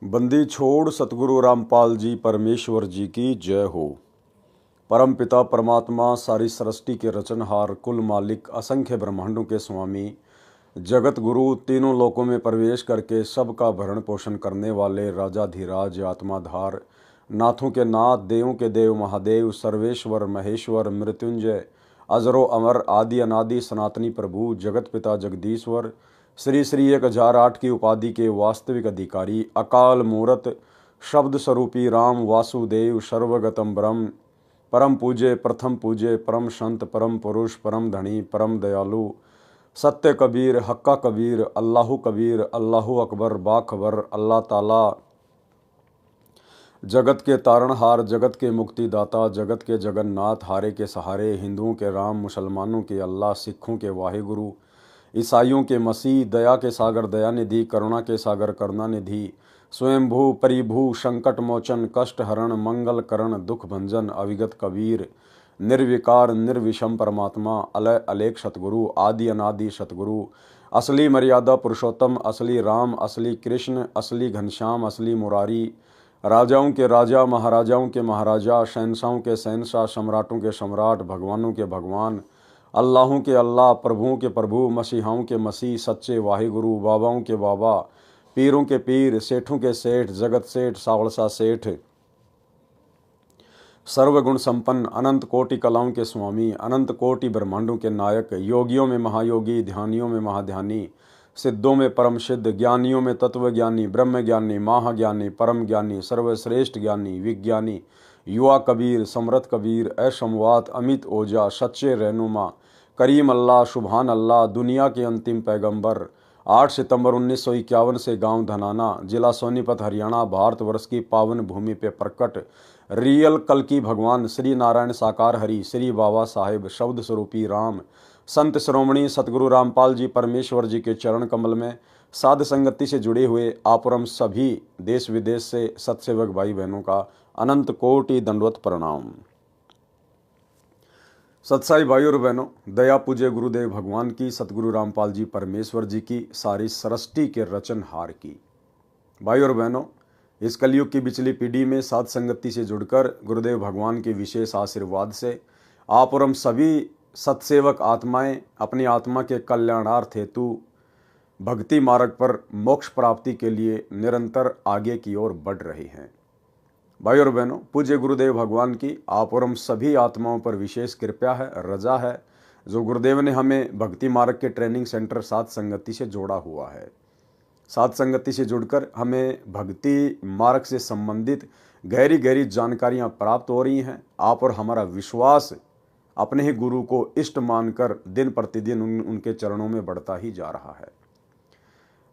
बंदी छोड़ सतगुरु रामपाल जी परमेश्वर जी की जय हो। परम पिता परमात्मा सारी सृष्टि के रचनहार कुल मालिक असंख्य ब्रह्मांडों के स्वामी जगत गुरु तीनों लोकों में प्रवेश करके सबका भरण पोषण करने वाले राजाधिराज आत्माधार नाथों के नाथ देवों के देव महादेव सर्वेश्वर महेश्वर मृत्युंजय अजरो अमर आदि अनादि सनातनी प्रभु जगत पिता जगदीश्वर श्री श्री 1008 की उपाधि के वास्तविक अधिकारी अकाल मूरत शब्द स्वरूपी राम वासुदेव सर्वगतम ब्रह्म परम पूज्य प्रथम पूज्य परम संत परम पुरुष परम धनी परम दयालु सत्य कबीर हक्का कबीर अल्लाहु अकबर बाखबर अल्लाह ताला जगत के तारणहार जगत के मुक्तिदाता जगत के जगन्नाथ हारे के सहारे हिंदुओं के राम मुसलमानों के अल्लाह सिखों के वाहिगुरु ईसाइयों के मसीह दया के सागर दयानिधि करुणा के सागर करुणानिधि स्वयंभू परिभू संकट मोचन कष्ट हरण मंगल करण दुख भंजन अविगत कबीर निर्विकार निर्विषम परमात्मा अलय अलेख सतगुरु आदि अनादि सतगुरु असली मर्यादा पुरुषोत्तम असली राम असली कृष्ण असली घनश्याम असली मुरारी राजाओं के राजा महाराजाओं के महाराजा शहंशाहों के शहंशाह सम्राटों के सम्राट भगवानों के भगवान अल्लाहों के अल्लाह प्रभुओं के प्रभु मसीहाओं के मसीह सच्चे वाहिगुरु बाबाओं के बाबा पीरों के पीर सेठों के सेठ जगत सेठ सावड़सा सेठ सर्वगुण संपन्न अनंत कोटि कलाओं के स्वामी अनंत कोटि ब्रह्मांडों के नायक योगियों में महायोगी ध्यानियों में महाध्यानी सिद्धों में परम सिद्ध ज्ञानियों में तत्वज्ञानी ब्रह्म ज्ञानी महाज्ञानी परम ज्ञानी सर्वश्रेष्ठ ज्ञानी विज्ञानी युवा कबीर समरथ कबीर असमवात अमित ओजा सच्चे रहनुमा करीम अल्लाह सुभान अल्लाह दुनिया के अंतिम पैगंबर 8 सितंबर 1951 से गांव धनाना जिला सोनीपत हरियाणा भारतवर्ष की पावन भूमि पे प्रकट रियल कल्कि भगवान श्री नारायण साकार हरि श्री बाबा साहेब शब्द स्वरूपी राम संत श्रोमणी सतगुरु रामपाल जी परमेश्वर जी के चरण कमल में साध संगति से जुड़े हुए आपरम सभी देश विदेश से सत्सेवक भाई बहनों का अनंत कोटि दंडवत प्रणाम। सत्साई भाई और बहनों, दया पूज्य गुरुदेव भगवान की सतगुरु रामपाल जी परमेश्वर जी की सारी सृष्टि के रचनहार की भाई और बहनों, इस कलयुग की बिचली पीढ़ी में साध संगति से जुड़कर गुरुदेव भगवान के विशेष आशीर्वाद से आप और हम सभी सत्सेवक आत्माएं अपनी आत्मा के कल्याणार्थ हेतु भक्ति मार्ग पर मोक्ष प्राप्ति के लिए निरंतर आगे की ओर बढ़ रहे हैं। भाई और बहनों, पूज्य गुरुदेव भगवान की आप और हम सभी आत्माओं पर विशेष कृपा है, रजा है, जो गुरुदेव ने हमें भक्ति मार्ग के ट्रेनिंग सेंटर साध संगति से जोड़ा हुआ है। साध संगति से जुड़कर हमें भक्ति मार्ग से संबंधित गहरी गहरी जानकारियां प्राप्त हो रही हैं। आप और हमारा विश्वास अपने ही गुरु को इष्ट मानकर दिन प्रतिदिन उनके चरणों में बढ़ता ही जा रहा है।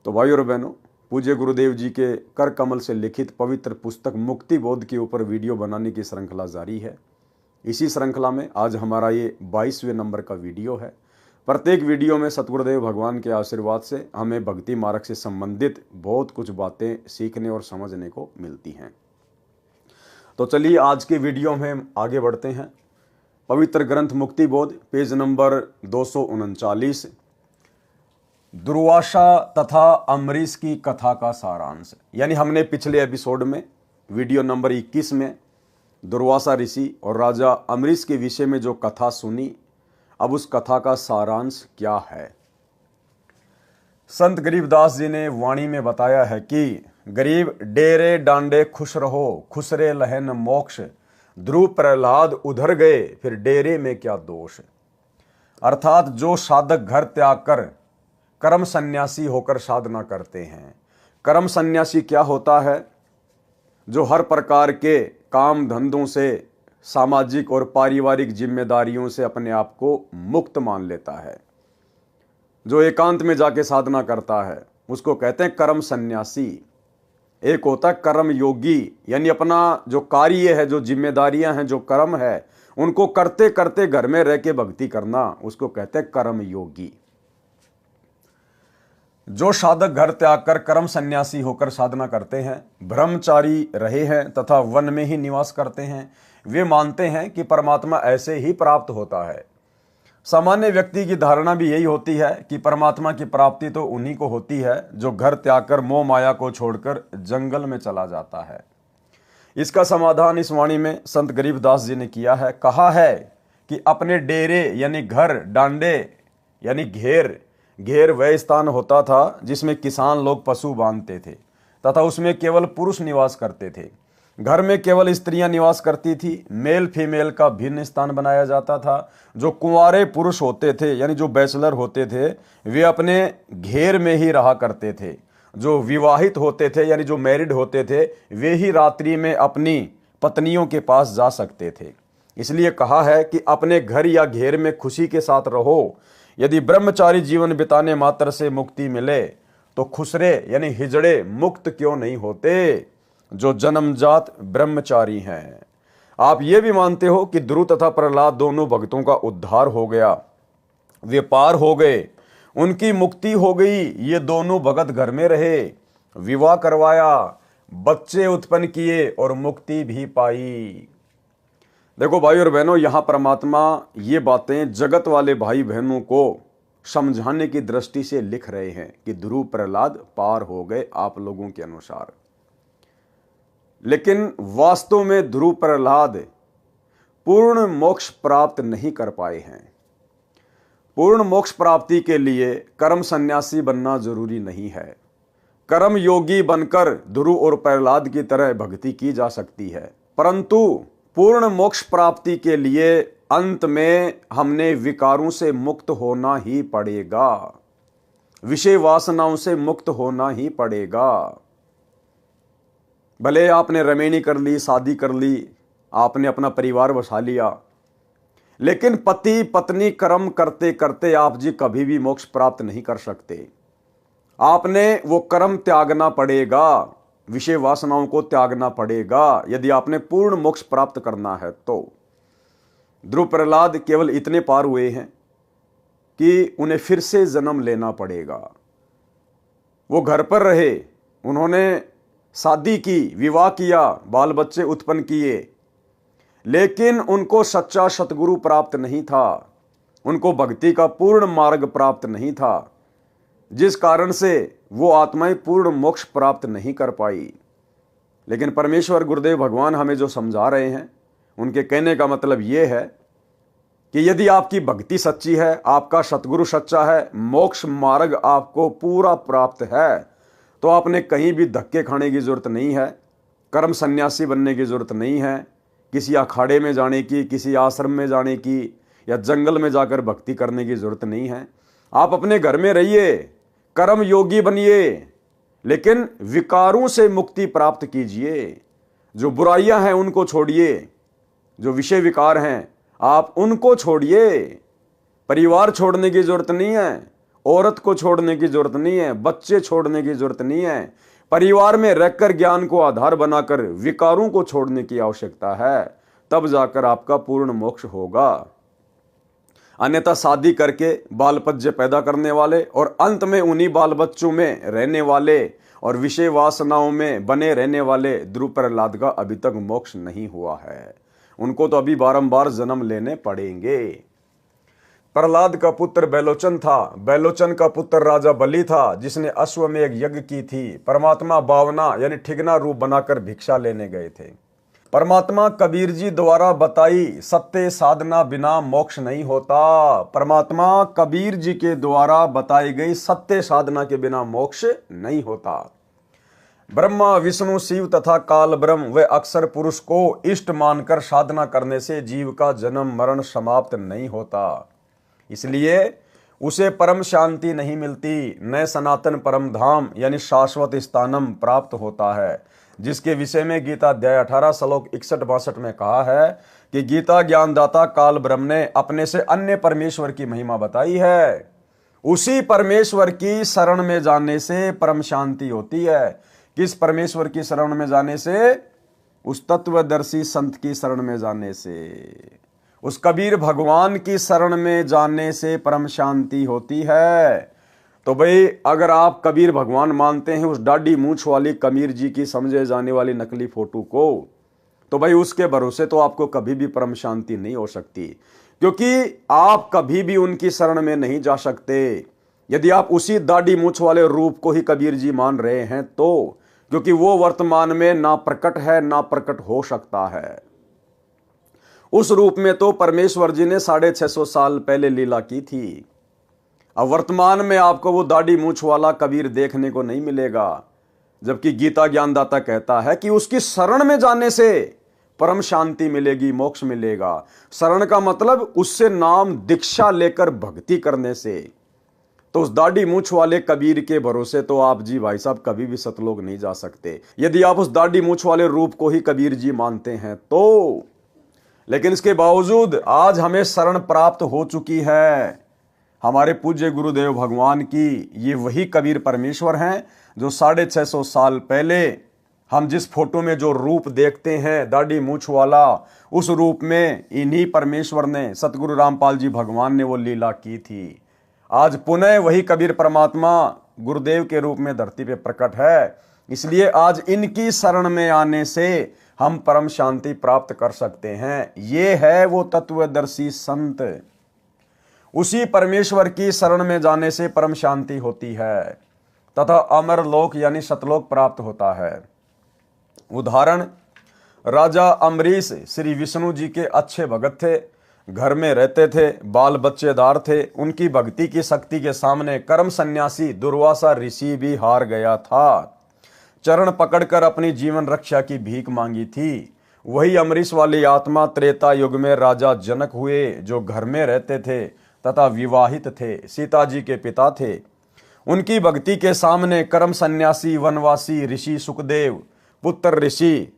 तो भाई और बहनों, पूज्य गुरुदेव जी के कर कमल से लिखित पवित्र पुस्तक मुक्ति बोध के ऊपर वीडियो बनाने की श्रृंखला जारी है। इसी श्रृंखला में आज हमारा ये 22वें नंबर का वीडियो है। प्रत्येक वीडियो में सतगुरुदेव भगवान के आशीर्वाद से हमें भक्ति मार्ग से संबंधित बहुत कुछ बातें सीखने और समझने को मिलती हैं। तो चलिए आज के वीडियो में आगे बढ़ते हैं। पवित्र ग्रंथ मुक्ति बोध पेज नंबर 239 दुर्वासा तथा अम्बरीश की कथा का सारांश। यानी हमने पिछले एपिसोड में वीडियो नंबर 21 में दुर्वासा ऋषि और राजा अम्बरीश के विषय में जो कथा सुनी, अब उस कथा का सारांश क्या है। संत गरीबदास जी ने वाणी में बताया है कि गरीब डेरे डांडे खुश रहो खुसरे लहन मोक्ष ध्रुव प्रहलाद उधर गए फिर डेरे में क्या दोष। अर्थात जो साधक घर त्याग कर कर्म सन्यासी होकर साधना करते हैं। कर्म सन्यासी क्या होता है? जो हर प्रकार के काम धंधों से सामाजिक और पारिवारिक जिम्मेदारियों से अपने आप को मुक्त मान लेता है, जो एकांत में जाके साधना करता है, उसको कहते हैं कर्म सन्यासी। एक होता है कर्म योगी, यानी अपना जो कार्य है, जो जिम्मेदारियां हैं, जो कर्म है, उनको करते करते घर में रह के भक्ति करना, उसको कहते हैं कर्म योगी। जो साधक घर त्याग कर कर्म सन्यासी होकर साधना करते हैं, ब्रह्मचारी रहे हैं तथा वन में ही निवास करते हैं, वे मानते हैं कि परमात्मा ऐसे ही प्राप्त होता है। सामान्य व्यक्ति की धारणा भी यही होती है कि परमात्मा की प्राप्ति तो उन्हीं को होती है जो घर त्याग कर मोह माया को छोड़कर जंगल में चला जाता है। इसका समाधान इस वाणी में संत गरीबदास जी ने किया है। कहा है कि अपने डेरे यानी घर, डांडे यानी घेर, घेर वह स्थान होता था जिसमें किसान लोग पशु बांधते थे तथा उसमें केवल पुरुष निवास करते थे। घर में केवल स्त्रियां निवास करती थी। मेल फीमेल का भिन्न स्थान बनाया जाता था। जो कुंवारे पुरुष होते थे यानी जो बैचलर होते थे वे अपने घेर में ही रहा करते थे। जो विवाहित होते थे यानी जो मैरिड होते थे वे ही रात्रि में अपनी पत्नियों के पास जा सकते थे। इसलिए कहा है कि अपने घर या घेर में खुशी के साथ रहो। यदि ब्रह्मचारी जीवन बिताने मात्र से मुक्ति मिले तो खुसरे यानी हिजड़े मुक्त क्यों नहीं होते जो जन्मजात ब्रह्मचारी हैं। आप ये भी मानते हो कि ध्रुव तथा प्रहलाद दोनों भक्तों का उद्धार हो गया, वे पार हो गए, उनकी मुक्ति हो गई। ये दोनों भगत घर में रहे, विवाह करवाया, बच्चे उत्पन्न किए और मुक्ति भी पाई। देखो भाई और बहनों, यहां परमात्मा ये बातें जगत वाले भाई बहनों को समझाने की दृष्टि से लिख रहे हैं कि ध्रुव प्रहलाद पार हो गए आप लोगों के अनुसार। लेकिन वास्तव में ध्रुव प्रहलाद पूर्ण मोक्ष प्राप्त नहीं कर पाए हैं। पूर्ण मोक्ष प्राप्ति के लिए कर्म सन्यासी बनना जरूरी नहीं है। कर्म योगी बनकर ध्रुव और प्रहलाद की तरह भक्ति की जा सकती है, परंतु पूर्ण मोक्ष प्राप्ति के लिए अंत में हमने विकारों से मुक्त होना ही पड़ेगा, विषय वासनाओं से मुक्त होना ही पड़ेगा। भले आपने रमेणी कर ली, शादी कर ली, आपने अपना परिवार बसा लिया, लेकिन पति पत्नी कर्म करते करते आप जी कभी भी मोक्ष प्राप्त नहीं कर सकते। आपने वो कर्म त्यागना पड़ेगा, विषय वासनाओं को त्यागना पड़ेगा यदि आपने पूर्ण मोक्ष प्राप्त करना है तो। ध्रुव प्रहलाद केवल इतने पार हुए हैं कि उन्हें फिर से जन्म लेना पड़ेगा। वो घर पर रहे, उन्होंने शादी की, विवाह किया, बाल बच्चे उत्पन्न किए, लेकिन उनको सच्चा सतगुरु प्राप्त नहीं था, उनको भक्ति का पूर्ण मार्ग प्राप्त नहीं था, जिस कारण से वो आत्माएं पूर्ण मोक्ष प्राप्त नहीं कर पाई। लेकिन परमेश्वर गुरुदेव भगवान हमें जो समझा रहे हैं, उनके कहने का मतलब ये है कि यदि आपकी भक्ति सच्ची है, आपका सतगुरु सच्चा है, मोक्ष मार्ग आपको पूरा प्राप्त है, तो आपने कहीं भी धक्के खाने की जरूरत नहीं है, कर्म सन्यासी बनने की जरूरत नहीं है, किसी अखाड़े में जाने की, किसी आश्रम में जाने की या जंगल में जाकर भक्ति करने की जरूरत नहीं है। आप अपने घर में रहिए, कर्म योगी बनिए, लेकिन विकारों से मुक्ति प्राप्त कीजिए। जो बुराइयां हैं उनको छोड़िए, जो विषय विकार हैं आप उनको छोड़िए। परिवार छोड़ने की जरूरत नहीं है, औरत को छोड़ने की जरूरत नहीं है, बच्चे छोड़ने की जरूरत नहीं है। परिवार में रहकर ज्ञान को आधार बनाकर विकारों को छोड़ने की आवश्यकता है, तब जाकर आपका पूर्ण मोक्ष होगा। अन्यथा शादी करके बाल बच्चे पैदा करने वाले और अंत में उन्हीं बाल बच्चों में रहने वाले और विषय वासनाओं में बने रहने वाले ध्रुव प्रहलाद का अभी तक मोक्ष नहीं हुआ है। उनको तो अभी बारंबार जन्म लेने पड़ेंगे। प्रहलाद का पुत्र बैलोचन था, बैलोचन का पुत्र राजा बलि था, जिसने अश्वमेध यज्ञ की थी। परमात्मा बावना यानी ठिगना रूप बनाकर भिक्षा लेने गए थे। परमात्मा कबीर जी द्वारा बताई सत्य साधना बिना मोक्ष नहीं होता। परमात्मा कबीर जी के द्वारा बताई गई सत्य साधना के बिना मोक्ष नहीं होता। ब्रह्मा विष्णु शिव तथा काल ब्रह्म व अक्षर पुरुष को इष्ट मानकर साधना करने से जीव का जन्म मरण समाप्त नहीं होता। इसलिए उसे परम शांति नहीं मिलती, न सनातन परम धाम यानी शाश्वत स्थानम प्राप्त होता है, जिसके विषय में गीता अध्याय 18 श्लोक 61-62 में कहा है कि गीता ज्ञानदाता काल ब्रह्म ने अपने से अन्य परमेश्वर की महिमा बताई है। उसी परमेश्वर की शरण में जाने से परम शांति होती है। किस परमेश्वर की शरण में जाने से? उस तत्वदर्शी संत की शरण में जाने से, उस कबीर भगवान की शरण में जाने से परम शांति होती है। तो भाई अगर आप कबीर भगवान मानते हैं उस डाढ़ी मूंछ वाली कबीर जी की समझे जाने वाली नकली फोटो को, तो भाई उसके भरोसे तो आपको कभी भी परम शांति नहीं हो सकती। क्योंकि आप कभी भी उनकी शरण में नहीं जा सकते यदि आप उसी दाढ़ी मूछ वाले रूप को ही कबीर जी मान रहे हैं तो, क्योंकि वो वर्तमान में ना प्रकट है ना प्रकट हो सकता है। उस रूप में तो परमेश्वर जी ने 650 साल पहले लीला की थी। अब वर्तमान में आपको वो दाढ़ी मूछ वाला कबीर देखने को नहीं मिलेगा, जबकि गीता ज्ञानदाता कहता है कि उसकी शरण में जाने से परम शांति मिलेगी, मोक्ष मिलेगा। शरण का मतलब उससे नाम दीक्षा लेकर भक्ति करने से। तो उस दाढ़ी मूछ वाले कबीर के भरोसे तो आप जी भाई साहब कभी भी सतलोक नहीं जा सकते, यदि आप उस दाढ़ी मूछ वाले रूप को ही कबीर जी मानते हैं तो। लेकिन इसके बावजूद आज हमें शरण प्राप्त हो चुकी है हमारे पूज्य गुरुदेव भगवान की। ये वही कबीर परमेश्वर हैं जो 650 साल पहले हम जिस फोटो में जो रूप देखते हैं दाढ़ी मूछ वाला, उस रूप में इन्हीं परमेश्वर ने, सतगुरु रामपाल जी भगवान ने वो लीला की थी। आज पुनः वही कबीर परमात्मा गुरुदेव के रूप में धरती पे प्रकट है। इसलिए आज इनकी शरण में आने से हम परम शांति प्राप्त कर सकते हैं। ये है वो तत्वदर्शी संत। उसी परमेश्वर की शरण में जाने से परम शांति होती है तथा अमर लोक यानी सतलोक प्राप्त होता है। उदाहरण, राजा अम्बरीश श्री विष्णु जी के अच्छे भगत थे, घर में रहते थे, बाल बच्चेदार थे। उनकी भक्ति की शक्ति के सामने कर्म सन्यासी दुर्वासा ऋषि भी हार गया था। चरण पकड़कर अपनी जीवन रक्षा की भीख मांगी थी। वही अम्बरीश वाली आत्मा त्रेता युग में राजा जनक हुए, जो घर में रहते थे तथा विवाहित थे, सीता जी के पिता थे। उनकी भक्ति के सामने कर्म सन्यासी वनवासी ऋषि सुखदेव, पुत्र ऋषि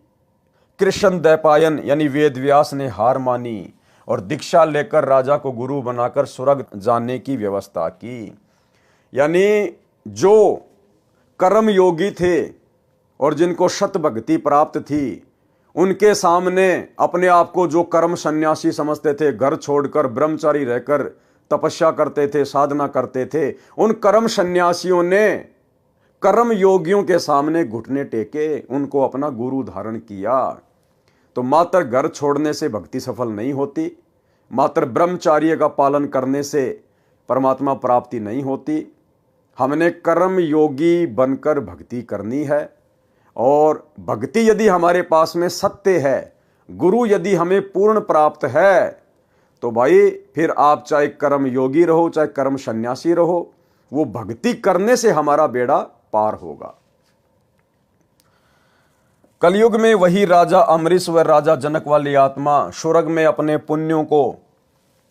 कृष्ण दैपायन यानी वेद व्यास ने हार मानी और दीक्षा लेकर राजा को गुरु बनाकर स्वर्ग जाने की व्यवस्था की। यानी जो कर्म योगी थे और जिनको शत भक्ति प्राप्त थी, उनके सामने अपने आप को जो कर्म सन्यासी समझते थे, घर छोड़कर ब्रह्मचारी रहकर तपस्या करते थे, साधना करते थे, उन कर्म सन्यासियों ने कर्म योगियों के सामने घुटने टेके, उनको अपना गुरु धारण किया। तो मात्र घर छोड़ने से भक्ति सफल नहीं होती, मात्र ब्रह्मचार्य का पालन करने से परमात्मा प्राप्ति नहीं होती। हमने कर्म योगी बनकर भक्ति करनी है। और भक्ति यदि हमारे पास में सत्य है, गुरु यदि हमें पूर्ण प्राप्त है, तो भाई फिर आप चाहे कर्म योगी रहो चाहे कर्म सन्यासी रहो, वो भक्ति करने से हमारा बेड़ा पार होगा। कलयुग में वही राजा अम्बरीश व राजा जनक वाली आत्मा स्वर्ग में अपने पुण्यों को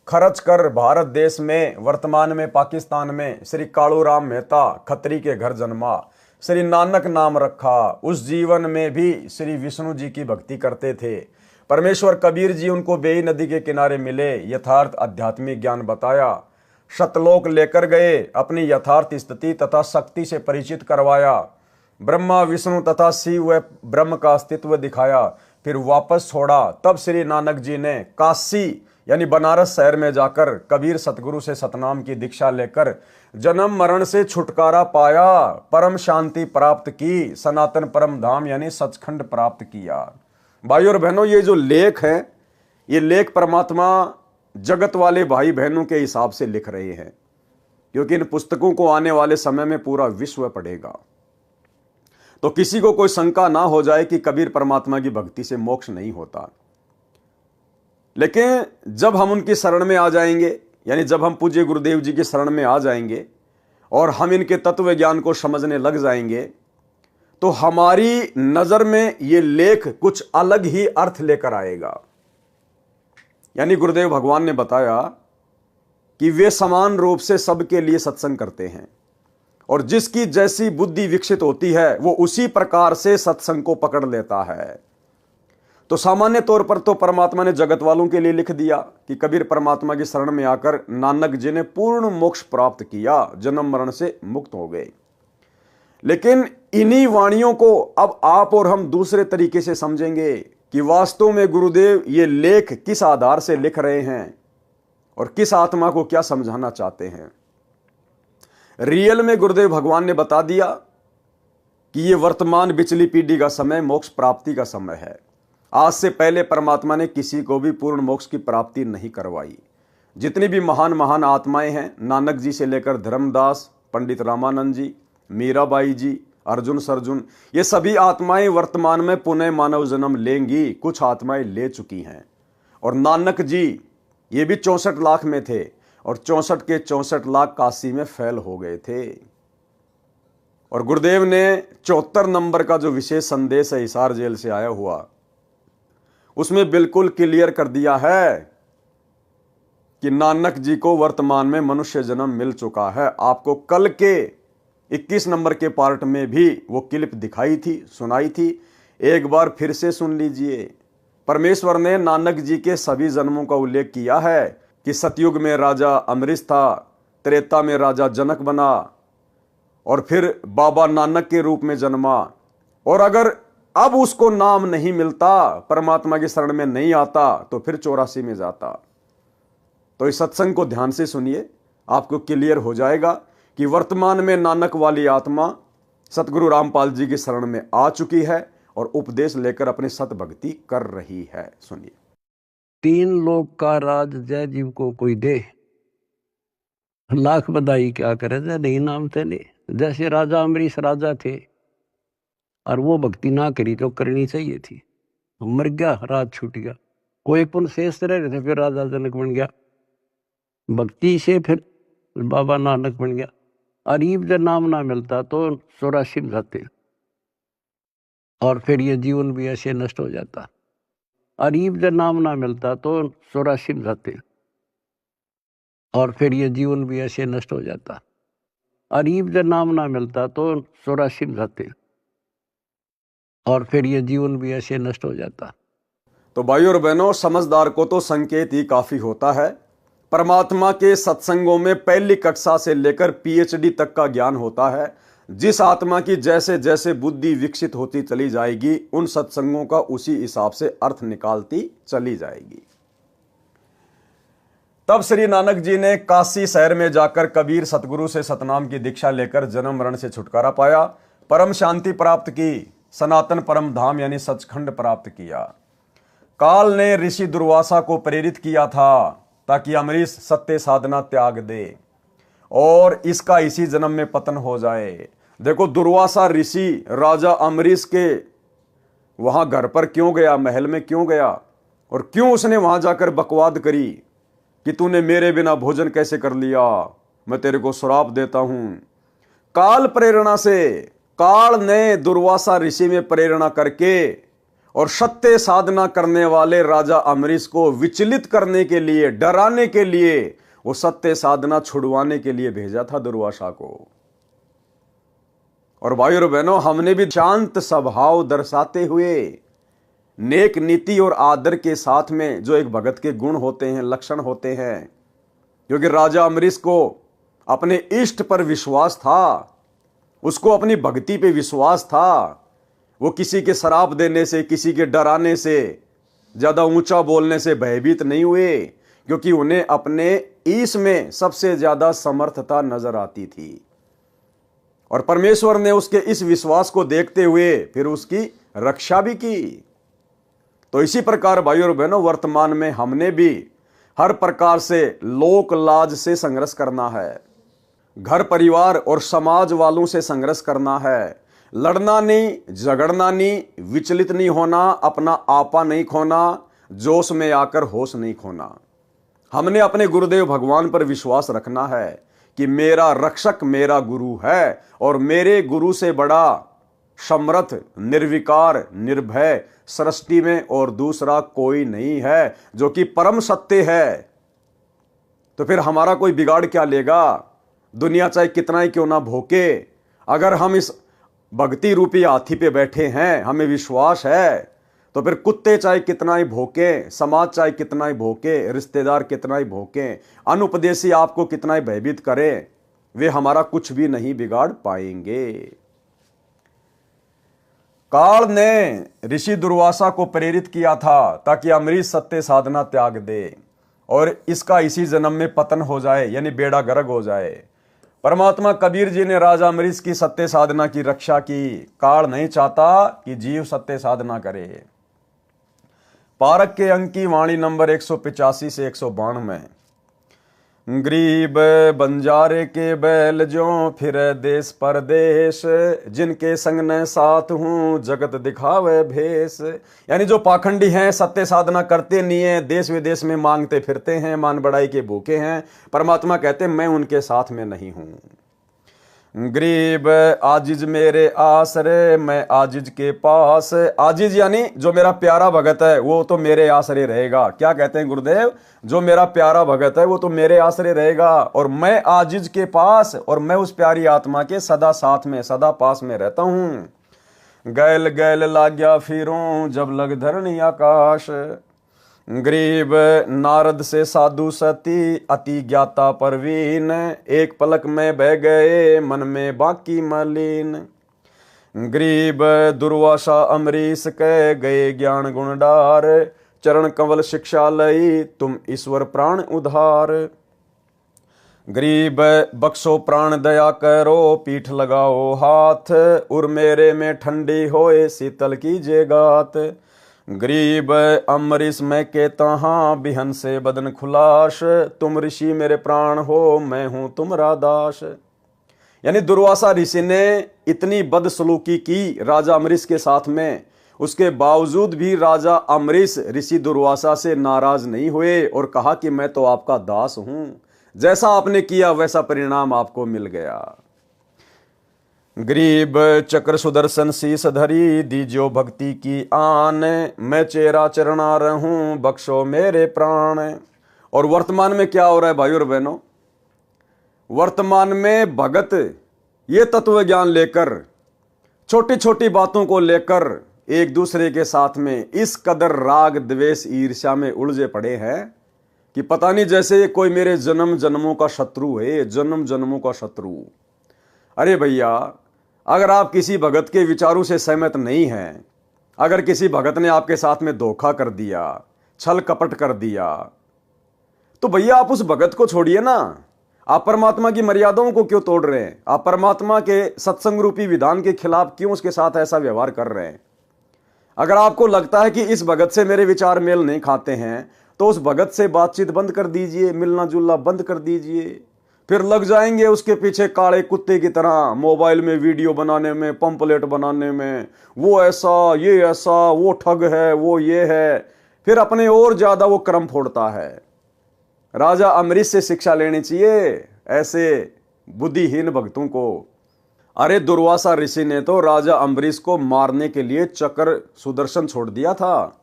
खर्च कर भारत देश में, वर्तमान में पाकिस्तान में श्री कालूराम मेहता खत्री के घर जन्मा, श्री नानक नाम रखा। उस जीवन में भी श्री विष्णु जी की भक्ति करते थे। परमेश्वर कबीर जी उनको बेई नदी के किनारे मिले, यथार्थ आध्यात्मिक ज्ञान बताया, सतलोक लेकर गए, अपनी यथार्थ स्थिति तथा शक्ति से परिचित करवाया, ब्रह्मा विष्णु तथा शिव व ब्रह्म का अस्तित्व दिखाया, फिर वापस छोड़ा। तब श्री नानक जी ने काशी यानी बनारस शहर में जाकर कबीर सतगुरु से सतनाम की दीक्षा लेकर जन्म मरण से छुटकारा पाया, परम शांति प्राप्त की, सनातन परम धाम यानी सचखंड प्राप्त किया। भाई और बहनों, ये जो लेख है, ये लेख परमात्मा जगत वाले भाई बहनों के हिसाब से लिख रहे हैं, क्योंकि इन पुस्तकों को आने वाले समय में पूरा विश्व पढ़ेगा। तो किसी को कोई शंका ना हो जाए कि कबीर परमात्मा की भक्ति से मोक्ष नहीं होता। लेकिन जब हम उनकी शरण में आ जाएंगे, यानी जब हम पूज्य गुरुदेव जी की शरण में आ जाएंगे और हम इनके तत्व ज्ञान को समझने लग जाएंगे, तो हमारी नजर में ये लेख कुछ अलग ही अर्थ लेकर आएगा। यानी गुरुदेव भगवान ने बताया कि वे समान रूप से सबके लिए सत्संग करते हैं और जिसकी जैसी बुद्धि विकसित होती है वो उसी प्रकार से सत्संग को पकड़ लेता है। तो सामान्य तौर पर तो परमात्मा ने जगत वालों के लिए लिख दिया कि कबीर परमात्मा की शरण में आकर नानक जी ने पूर्ण मोक्ष प्राप्त किया, जन्म मरण से मुक्त हो गए। लेकिन इन्हीं वाणियों को अब आप और हम दूसरे तरीके से समझेंगे कि वास्तव में गुरुदेव ये लेख किस आधार से लिख रहे हैं और किस आत्मा को क्या समझाना चाहते हैं। रियल में गुरुदेव भगवान ने बता दिया कि ये वर्तमान बिचली पीढ़ी का समय मोक्ष प्राप्ति का समय है। आज से पहले परमात्मा ने किसी को भी पूर्ण मोक्ष की प्राप्ति नहीं करवाई। जितनी भी महान महान आत्माएं हैं, नानक जी से लेकर धर्मदास, पंडित रामानंद जी, मीराबाई जी, अर्जुन सरजुन, ये सभी आत्माएं वर्तमान में पुनः मानव जन्म लेंगी। कुछ आत्माएं ले चुकी हैं। और नानक जी ये भी 64 लाख में थे और 64 के 64 लाख काशी में फैल हो गए थे। और गुरुदेव ने 74 नंबर का जो विशेष संदेश है हिसार जेल से आया हुआ, उसमें बिल्कुल क्लियर कर दिया है कि नानक जी को वर्तमान में मनुष्य जन्म मिल चुका है। आपको कल के 21 नंबर के पार्ट में भी वो क्लिप दिखाई थी, सुनाई थी, एक बार फिर से सुन लीजिए। परमेश्वर ने नानक जी के सभी जन्मों का उल्लेख किया है कि सतयुग में राजा अमरीश था, त्रेता में राजा जनक बना और फिर बाबा नानक के रूप में जन्मा। और अगर अब उसको नाम नहीं मिलता, परमात्मा की शरण में नहीं आता, तो फिर 84 में जाता। तो इस सत्संग को ध्यान से सुनिए, आपको क्लियर हो जाएगा कि वर्तमान में नानक वाली आत्मा सतगुरु रामपाल जी की शरण में आ चुकी है और उपदेश लेकर अपनी सत भक्ति कर रही है। सुनिए। 3 लोक का राज जय जीव को कोई दे, लाख बधाई क्या करे जय नहीं नाम थे ने। जैसे राजा अमरीश राजा थे और वो भक्ति ना करी जो करनी चाहिए थी, मर गया, राज छूट गया। कोई पुण्य शेष रह रहे थे, फिर राजा जनक बन गया, भक्ति से फिर बाबा नानक बन गया। अरीब जब नाम ना मिलता तो 84 में जाते और फिर ये जीवन भी ऐसे नष्ट हो जाता। अरीब जब नाम ना मिलता तो 84 में जाते और फिर ये जीवन भी ऐसे नष्ट हो जाता। अरीब जब नाम ना मिलता तो 84 में जाते और फिर ये जीवन भी ऐसे नष्ट हो जाता। तो भाइयों और बहनों, समझदार को तो संकेत ही काफी होता है। परमात्मा के सत्संगों में पहली कक्षा से लेकर पीएचडी तक का ज्ञान होता है। जिस आत्मा की जैसे जैसे बुद्धि विकसित होती चली जाएगी, उन सत्संगों का उसी हिसाब से अर्थ निकालती चली जाएगी। तब श्री नानक जी ने काशी शहर में जाकर कबीर सतगुरु से सतनाम की दीक्षा लेकर जन्म मरण से छुटकारा पाया, परम शांति प्राप्त की, सनातन परम धाम यानी सचखंड प्राप्त किया। काल ने ऋषि दुर्वासा को प्रेरित किया था ताकि अमरीश सत्य साधना त्याग दे और इसका इसी जन्म में पतन हो जाए। देखो, दुर्वासा ऋषि राजा अमरीश के वहां घर पर क्यों गया, महल में क्यों गया, और क्यों उसने वहां जाकर बकवाद करी कि तूने मेरे बिना भोजन कैसे कर लिया, मैं तेरे को श्राप देता हूं। काल प्रेरणा से, काल ने दुर्वासा ऋषि में प्रेरणा करके और सत्य साधना करने वाले राजा अमरीश को विचलित करने के लिए, डराने के लिए, वो सत्य साधना छुड़वाने के लिए भेजा था दुर्वासा को। और भाइयों और बहनों, हमने भी शांत स्वभाव दर्शाते हुए, नेक नीति और आदर के साथ में जो एक भगत के गुण होते हैं, लक्षण होते हैं, क्योंकि राजा अमरीश को अपने इष्ट पर विश्वास था, उसको अपनी भक्ति पे विश्वास था। वो किसी के शराप देने से, किसी के डराने से, ज्यादा ऊंचा बोलने से भयभीत नहीं हुए, क्योंकि उन्हें अपने ईश में सबसे ज्यादा समर्थता नजर आती थी। और परमेश्वर ने उसके इस विश्वास को देखते हुए फिर उसकी रक्षा भी की। तो इसी प्रकार भाइयों और बहनों, वर्तमान में हमने भी हर प्रकार से लोक लाज से संघर्ष करना है, घर परिवार और समाज वालों से संघर्ष करना है। लड़ना नहीं, झगड़ना नहीं, विचलित नहीं होना, अपना आपा नहीं खोना, जोश में आकर होश नहीं खोना। हमने अपने गुरुदेव भगवान पर विश्वास रखना है कि मेरा रक्षक मेरा गुरु है और मेरे गुरु से बड़ा समर्थ, निर्विकार, निर्भय सृष्टि में और दूसरा कोई नहीं है, जो कि परम सत्य है। तो फिर हमारा कोई बिगाड़ क्या लेगा? दुनिया चाहे कितना ही क्यों ना भोके, अगर हम इस भक्ति रूपी हाथी पे बैठे हैं, हमें विश्वास है, तो फिर कुत्ते चाहे कितना ही भौंके, समाज चाहे कितना ही भौंके, रिश्तेदार कितना ही भौंके, अनुपदेशी आपको कितना ही भयभीत करें, वे हमारा कुछ भी नहीं बिगाड़ पाएंगे। काल ने ऋषि दुर्वासा को प्रेरित किया था ताकि अमरीश सत्य साधना त्याग दे और इसका इसी जन्म में पतन हो जाए, यानी बेड़ा गर्क हो जाए। परमात्मा कबीर जी ने राजा अमरीश की सत्य साधना की रक्षा की। काल नहीं चाहता कि जीव सत्य साधना करे। पारक के अंक की वाणी नंबर 185 से 192 में गरीब बंजारे के बैल ज्यों फिरे देश परदेश, जिनके संग न साथ हूँ जगत दिखावे भेष। यानी जो पाखंडी हैं, सत्य साधना करते नहीं है, देश विदेश में मांगते फिरते हैं, मान बढ़ाई के भूखे हैं, परमात्मा कहते मैं उनके साथ में नहीं हूँ। गरीब आजिज मेरे आसरे, मैं आजिज के पास। आजिज यानी जो मेरा प्यारा भगत है वो तो मेरे आसरे रहेगा। क्या कहते हैं गुरुदेव? जो मेरा प्यारा भगत है वो तो मेरे आसरे रहेगा, और मैं आजिज के पास, और मैं उस प्यारी आत्मा के सदा साथ में, सदा पास में रहता हूं। गैल गैल लाग्या फिरूं जब लग धरणी आकाश। गरीब नारद से साधु सती, अति ज्ञाता परवीन, एक पलक में बह गए मन में बाकी मलिन। गरीब दुर्वासा अमरीश कह गए ज्ञान गुणडार, चरण कंवल शिक्षा लई तुम ईश्वर प्राण उधार। गरीब बख्शो प्राण दया करो, पीठ लगाओ हाथ, उर मेरे में ठंडी होए शीतल कीजिए गात। गरीब अमरीश मैं कहता हाँ बिहन से बदन खुलाश, तुम ऋषि मेरे प्राण हो मैं हूं तुम्हारा दास। यानी दुर्वासा ऋषि ने इतनी बदसलूकी की राजा अमरीश के साथ में, उसके बावजूद भी राजा अमरीश ऋषि दुर्वासा से नाराज नहीं हुए और कहा कि मैं तो आपका दास हूं, जैसा आपने किया वैसा परिणाम आपको मिल गया। गरीब चक्र सुदर्शन शीस धरी, दीजो भक्ति की आन, मैं चेरा चरणा रहूं बख्शो मेरे प्राण। और वर्तमान में क्या हो रहा है भाई और बहनों? वर्तमान में भगत ये तत्व ज्ञान लेकर, छोटी छोटी बातों को लेकर एक दूसरे के साथ में इस कदर राग द्वेष ईर्ष्या में उलझे पड़े हैं कि पता नहीं जैसे कोई मेरे जन्म जन्मों का शत्रु है, जन्म जन्मों का शत्रु। अरे भैया, अगर आप किसी भगत के विचारों से सहमत नहीं हैं, अगर किसी भगत ने आपके साथ में धोखा कर दिया, छल कपट कर दिया, तो भैया आप उस भगत को छोड़िए ना। आप परमात्मा की मर्यादाओं को क्यों तोड़ रहे हैं? आप परमात्मा के सत्संग रूपी विधान के खिलाफ क्यों उसके साथ ऐसा व्यवहार कर रहे हैं? अगर आपको लगता है कि इस भगत से मेरे विचार मेल नहीं खाते हैं, तो उस भगत से बातचीत बंद कर दीजिए, मिलना जुलना बंद कर दीजिए। फिर लग जाएंगे उसके पीछे काले कुत्ते की तरह मोबाइल में वीडियो बनाने में, पंपलेट बनाने में, वो ऐसा ये ऐसा, वो ठग है, वो ये है, फिर अपने और ज्यादा वो क्रम फोड़ता है। राजा अमरीश से शिक्षा लेनी चाहिए ऐसे बुद्धिहीन भक्तों को। अरे दुर्वासा ऋषि ने तो राजा अम्बरीश को मारने के लिए चक्र सुदर्शन छोड़ दिया था,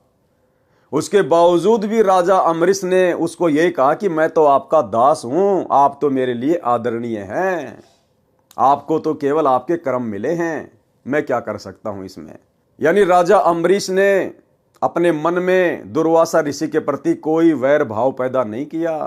उसके बावजूद भी राजा अम्बरीश ने उसको यही कहा कि मैं तो आपका दास हूं, आप तो मेरे लिए आदरणीय हैं, आपको तो केवल आपके कर्म मिले हैं, मैं क्या कर सकता हूं इसमें। यानी राजा अम्बरीश ने अपने मन में दुर्वासा ऋषि के प्रति कोई वैर भाव पैदा नहीं किया।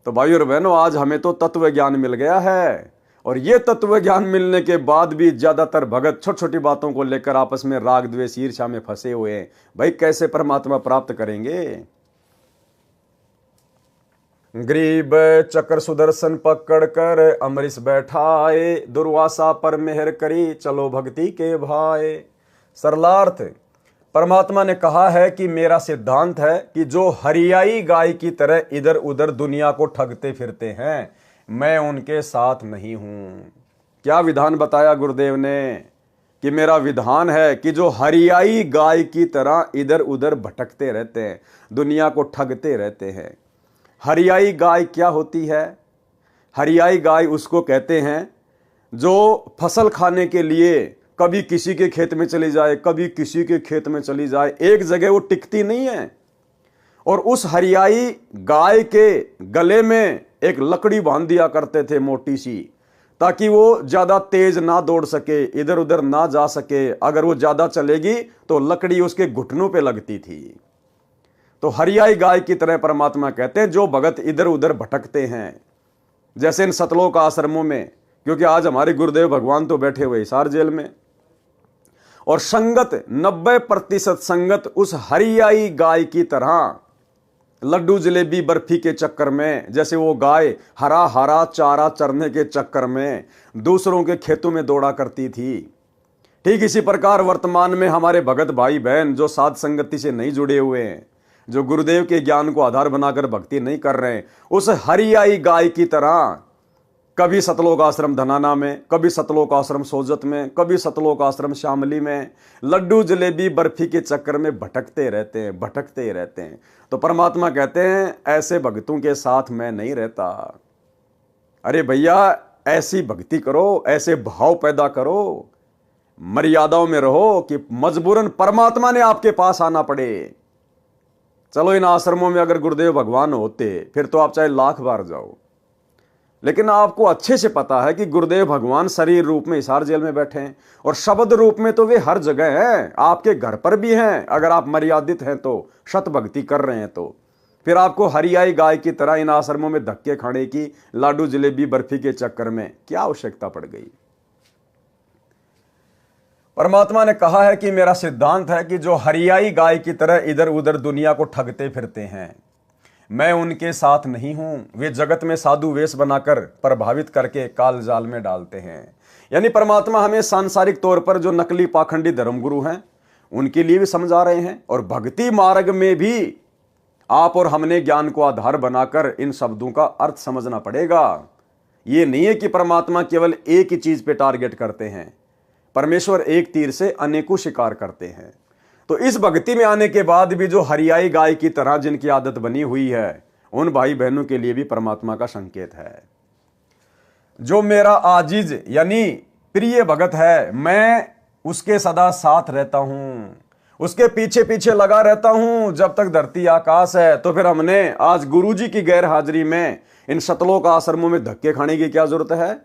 तो भाई और बहनों, आज हमें तो तत्व ज्ञान मिल गया है, और ये तत्व ज्ञान मिलने के बाद भी ज्यादातर भगत छोटी छोटी बातों को लेकर आपस में राग द्वेष ईर्ष्या में फंसे हुए हैं। भाई कैसे परमात्मा प्राप्त करेंगे? गरीब चक्र सुदर्शन पकड़ कर अमरीश बैठाए, दुर्वासा पर मेहर करी चलो भक्ति के भाई। सरलार्थ, परमात्मा ने कहा है कि मेरा सिद्धांत है कि जो हरियाई गाय की तरह इधर उधर दुनिया को ठगते फिरते हैं, मैं उनके साथ नहीं हूं। क्या विधान बताया गुरुदेव ने? कि मेरा विधान है कि जो हरियाई गाय की तरह इधर उधर भटकते रहते हैं, दुनिया को ठगते रहते हैं। हरियाई गाय क्या होती है? हरियाई गाय उसको कहते हैं जो फसल खाने के लिए कभी किसी के खेत में चली जाए, कभी किसी के खेत में चली जाए, एक जगह वो टिकती नहीं है। और उस हरियाई गाय के गले में एक लकड़ी बांध दिया करते थे मोटी सी, ताकि वो ज्यादा तेज ना दौड़ सके, इधर उधर ना जा सके। अगर वो ज्यादा चलेगी तो लकड़ी उसके घुटनों पे लगती थी। तो हरियाई गाय की तरह परमात्मा कहते हैं जो भगत इधर उधर भटकते हैं, जैसे इन सतलोक आश्रमों में, क्योंकि आज हमारे गुरुदेव भगवान तो बैठे हुए हिसार जेल में, और संगत 90% संगत उस हरियाई गाय की तरह लड्डू जलेबी बर्फी के चक्कर में, जैसे वो गाय हरा हरा चारा चरने के चक्कर में दूसरों के खेतों में दौड़ा करती थी। ठीक इसी प्रकार वर्तमान में हमारे भगत भाई बहन जो साध संगति से नहीं जुड़े हुए हैं, जो गुरुदेव के ज्ञान को आधार बनाकर भक्ति नहीं कर रहे हैं, उस हरियाई गाय की तरह कभी सतलोक आश्रम धनाना में, कभी सतलोक आश्रम सोजत में, कभी सतलोक आश्रम शामली में लड्डू जलेबी बर्फी के चक्कर में भटकते रहते हैं। तो परमात्मा कहते हैं ऐसे भक्तों के साथ मैं नहीं रहता। अरे भैया, ऐसी भक्ति करो, ऐसे भाव पैदा करो, मर्यादाओं में रहो कि मजबूरन परमात्मा ने आपके पास आना पड़े। चलो इन आश्रमों में अगर गुरुदेव भगवान होते फिर तो आप चाहे लाख बार जाओ, लेकिन आपको अच्छे से पता है कि गुरुदेव भगवान शरीर रूप में हिसार जेल में बैठे हैं और शब्द रूप में तो वे हर जगह हैं, आपके घर पर भी हैं। अगर आप मर्यादित हैं तो, शत भक्ति कर रहे हैं तो फिर आपको हरियाई गाय की तरह इन आश्रमों में धक्के खाने की, लाडू जलेबी बर्फी के चक्कर में क्या आवश्यकता पड़ गई। परमात्मा ने कहा है कि मेरा सिद्धांत है कि जो हरियाई गाय की तरह इधर उधर दुनिया को ठगते फिरते हैं, मैं उनके साथ नहीं हूं। वे जगत में साधु वेश बनाकर प्रभावित करके काल जाल में डालते हैं। यानी परमात्मा हमें सांसारिक तौर पर जो नकली पाखंडी धर्मगुरु हैं उनके लिए भी समझा रहे हैं, और भक्ति मार्ग में भी आप और हमने ज्ञान को आधार बनाकर इन शब्दों का अर्थ समझना पड़ेगा। ये नहीं है कि परमात्मा केवल एक ही चीज पे टारगेट करते हैं, परमेश्वर एक तीर से अनेकों शिकार करते हैं। तो इस भक्ति में आने के बाद भी जो हरियाई गाय की तरह जिनकी आदत बनी हुई है, उन भाई बहनों के लिए भी परमात्मा का संकेत है। जो मेरा आजीज यानी प्रिय भगत है, मैं उसके सदा साथ रहता हूं, उसके पीछे पीछे लगा रहता हूं जब तक धरती आकाश है। तो फिर हमने आज गुरुजी की गैर हाजिरी में इन सतलोक आश्रमों में धक्के खाने की क्या जरूरत है,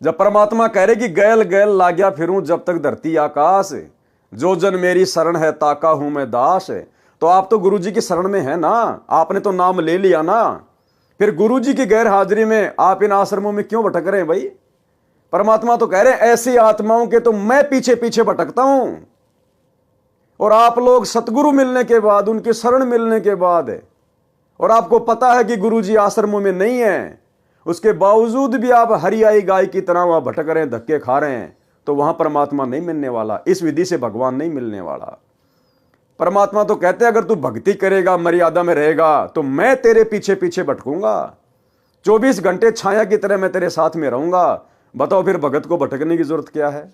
जब परमात्मा कह रहे कि गैल गैल लाग्या फिरूं जब तक धरती आकाश, जो जन मेरी शरण है ताका हूं मैं दास। तो आप तो गुरुजी की शरण में है ना, आपने तो नाम ले लिया ना, फिर गुरुजी की गैर हाजिरी में आप इन आश्रमों में क्यों भटक रहे हैं भाई। परमात्मा तो कह रहे हैं ऐसी आत्माओं के तो मैं पीछे पीछे भटकता हूं, और आप लोग सतगुरु मिलने के बाद, उनकी शरण मिलने के बाद, और आपको पता है कि गुरुजी आश्रमों में नहीं है, उसके बावजूद भी आप हरियाई गाय की तरह वहां भटक रहे हैं, धक्के खा रहे हैं, तो वहां परमात्मा नहीं मिलने वाला, इस विधि से भगवान नहीं मिलने वाला। परमात्मा तो कहते हैं अगर तू भक्ति करेगा, मर्यादा में रहेगा, तो मैं तेरे पीछे पीछे भटकूंगा, 24 घंटे छाया की तरह मैं तेरे साथ में रहूंगा। बताओ फिर भगत को भटकने की जरूरत क्या है।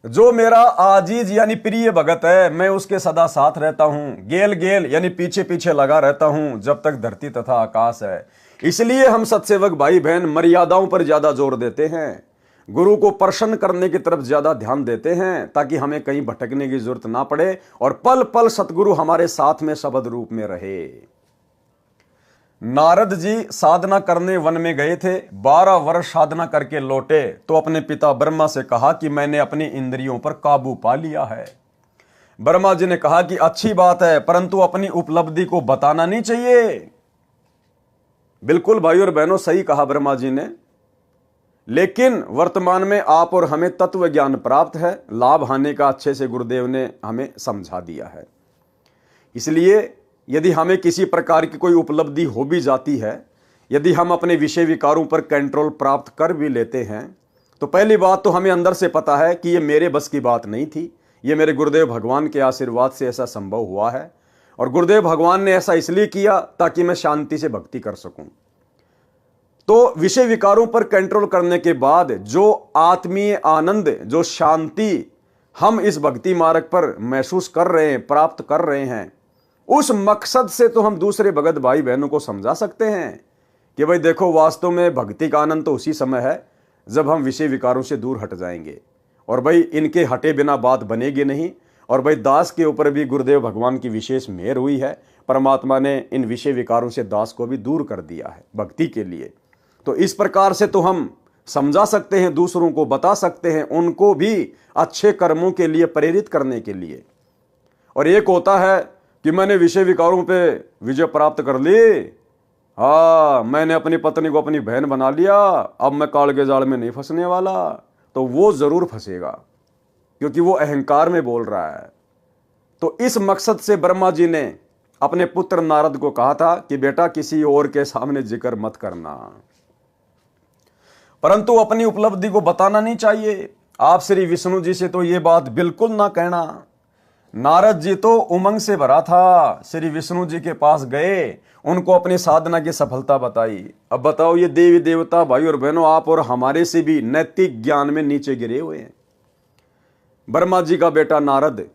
जो मेरा आजीज यानी प्रिय भगत है, मैं उसके सदा साथ रहता हूं, गेल गेल यानी पीछे पीछे लगा रहता हूं जब तक धरती तथा आकाश है। इसलिए हम सत्सेवक भाई बहन मर्यादाओं पर ज्यादा जोर देते हैं, गुरु को प्रसन्न करने की तरफ ज्यादा ध्यान देते हैं, ताकि हमें कहीं भटकने की जरूरत ना पड़े और पल पल सतगुरु हमारे साथ में शब्द रूप में रहे। नारद जी साधना करने वन में गए थे, 12 वर्ष साधना करके लौटे तो अपने पिता ब्रह्मा से कहा कि मैंने अपनी इंद्रियों पर काबू पा लिया है। ब्रह्मा जी ने कहा कि अच्छी बात है, परंतु अपनी उपलब्धि को बताना नहीं चाहिए। बिल्कुल भाई और बहनों, सही कहा ब्रह्मा जी ने, लेकिन वर्तमान में आप और हमें तत्व ज्ञान प्राप्त है, लाभ हानि का अच्छे से गुरुदेव ने हमें समझा दिया है। इसलिए यदि हमें किसी प्रकार की कोई उपलब्धि हो भी जाती है, यदि हम अपने विषय विकारों पर कंट्रोल प्राप्त कर भी लेते हैं, तो पहली बात तो हमें अंदर से पता है कि ये मेरे बस की बात नहीं थी, ये मेरे गुरुदेव भगवान के आशीर्वाद से ऐसा संभव हुआ है, और गुरुदेव भगवान ने ऐसा इसलिए किया ताकि मैं शांति से भक्ति कर सकूं। तो विषय विकारों पर कंट्रोल करने के बाद जो आत्मीय आनंद, जो शांति हम इस भक्ति मार्ग पर महसूस कर रहे हैं, प्राप्त कर रहे हैं, उस मकसद से तो हम दूसरे भगत भाई बहनों को समझा सकते हैं कि भाई देखो, वास्तव में भक्ति का आनंद तो उसी समय है जब हम विषय विकारों से दूर हट जाएंगे, और भाई इनके हटे बिना बात बनेगी नहीं। और भाई दास के ऊपर भी गुरुदेव भगवान की विशेष मेहर हुई है, परमात्मा ने इन विषय विकारों से दास को भी दूर कर दिया है भक्ति के लिए। तो इस प्रकार से तो हम समझा सकते हैं, दूसरों को बता सकते हैं, उनको भी अच्छे कर्मों के लिए प्रेरित करने के लिए। और एक होता है कि मैंने विषय विकारों पे विजय प्राप्त कर ली, हाँ मैंने अपनी पत्नी को अपनी बहन बना लिया, अब मैं काल के जाल में नहीं फंसने वाला, तो वो जरूर फंसेगा, क्योंकि वो अहंकार में बोल रहा है। तो इस मकसद से ब्रह्मा जी ने अपने पुत्र नारद को कहा था कि बेटा किसी और के सामने जिक्र मत करना, परंतु अपनी उपलब्धि को बताना नहीं चाहिए। आप श्री विष्णु जी से तो ये बात बिल्कुल ना कहना। नारद जी तो उमंग से भरा था, श्री विष्णु जी के पास गए, उनको अपनी साधना की सफलता बताई। अब बताओ, ये देवी देवता भाई और बहनों, आप और हमारे से भी नैतिक ज्ञान में नीचे गिरे हुए हैं। ब्रह्मा जी का बेटा नारद,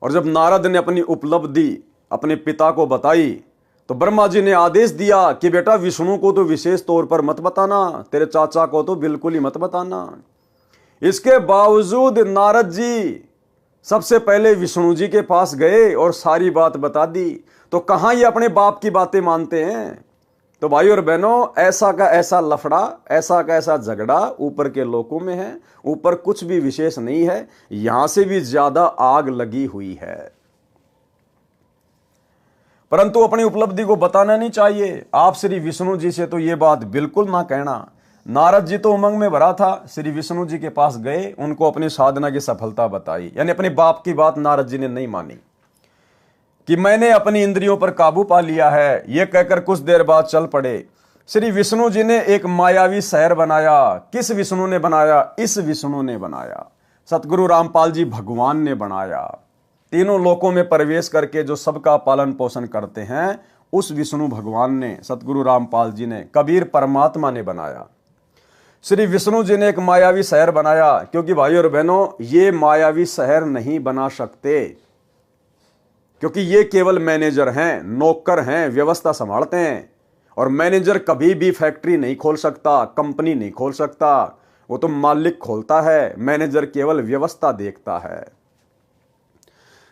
और जब नारद ने अपनी उपलब्धि अपने पिता को बताई तो ब्रह्मा जी ने आदेश दिया कि बेटा विष्णु को तो विशेष तौर पर मत बताना, तेरे चाचा को तो बिल्कुल ही मत बताना। इसके बावजूद नारद जी सबसे पहले विष्णु जी के पास गए और सारी बात बता दी। तो कहां ये अपने बाप की बातें मानते हैं। तो भाई और बहनों, ऐसा का ऐसा लफड़ा, ऐसा का ऐसा झगड़ा ऊपर के लोकों में है। ऊपर कुछ भी विशेष नहीं है, यहां से भी ज्यादा आग लगी हुई है। परंतु अपनी उपलब्धि को बताना नहीं चाहिए। आप श्री विष्णु जी से तो ये बात बिल्कुल ना कहना। नारद जी तो उमंग में भरा था, श्री विष्णु जी के पास गए, उनको अपनी साधना की सफलता बताई। यानी अपने बाप की बात नारद जी ने नहीं मानी कि मैंने अपनी इंद्रियों पर काबू पा लिया है। यह कहकर कुछ देर बाद चल पड़े। श्री विष्णु जी ने एक मायावी शहर बनाया। किस विष्णु ने बनाया? इस विष्णु ने बनाया, सतगुरु रामपाल जी भगवान ने बनाया। तीनों लोकों में प्रवेश करके जो सबका पालन पोषण करते हैं, उस विष्णु भगवान ने, सतगुरु रामपाल जी ने, कबीर परमात्मा ने बनाया। श्री विष्णु जी ने एक मायावी शहर बनाया, क्योंकि भाई और बहनों, ये मायावी शहर नहीं बना सकते, क्योंकि ये केवल मैनेजर हैं, नौकर हैं, व्यवस्था संभालते हैं। और मैनेजर कभी भी फैक्ट्री नहीं खोल सकता, कंपनी नहीं खोल सकता, वो तो मालिक खोलता है, मैनेजर केवल व्यवस्था देखता है।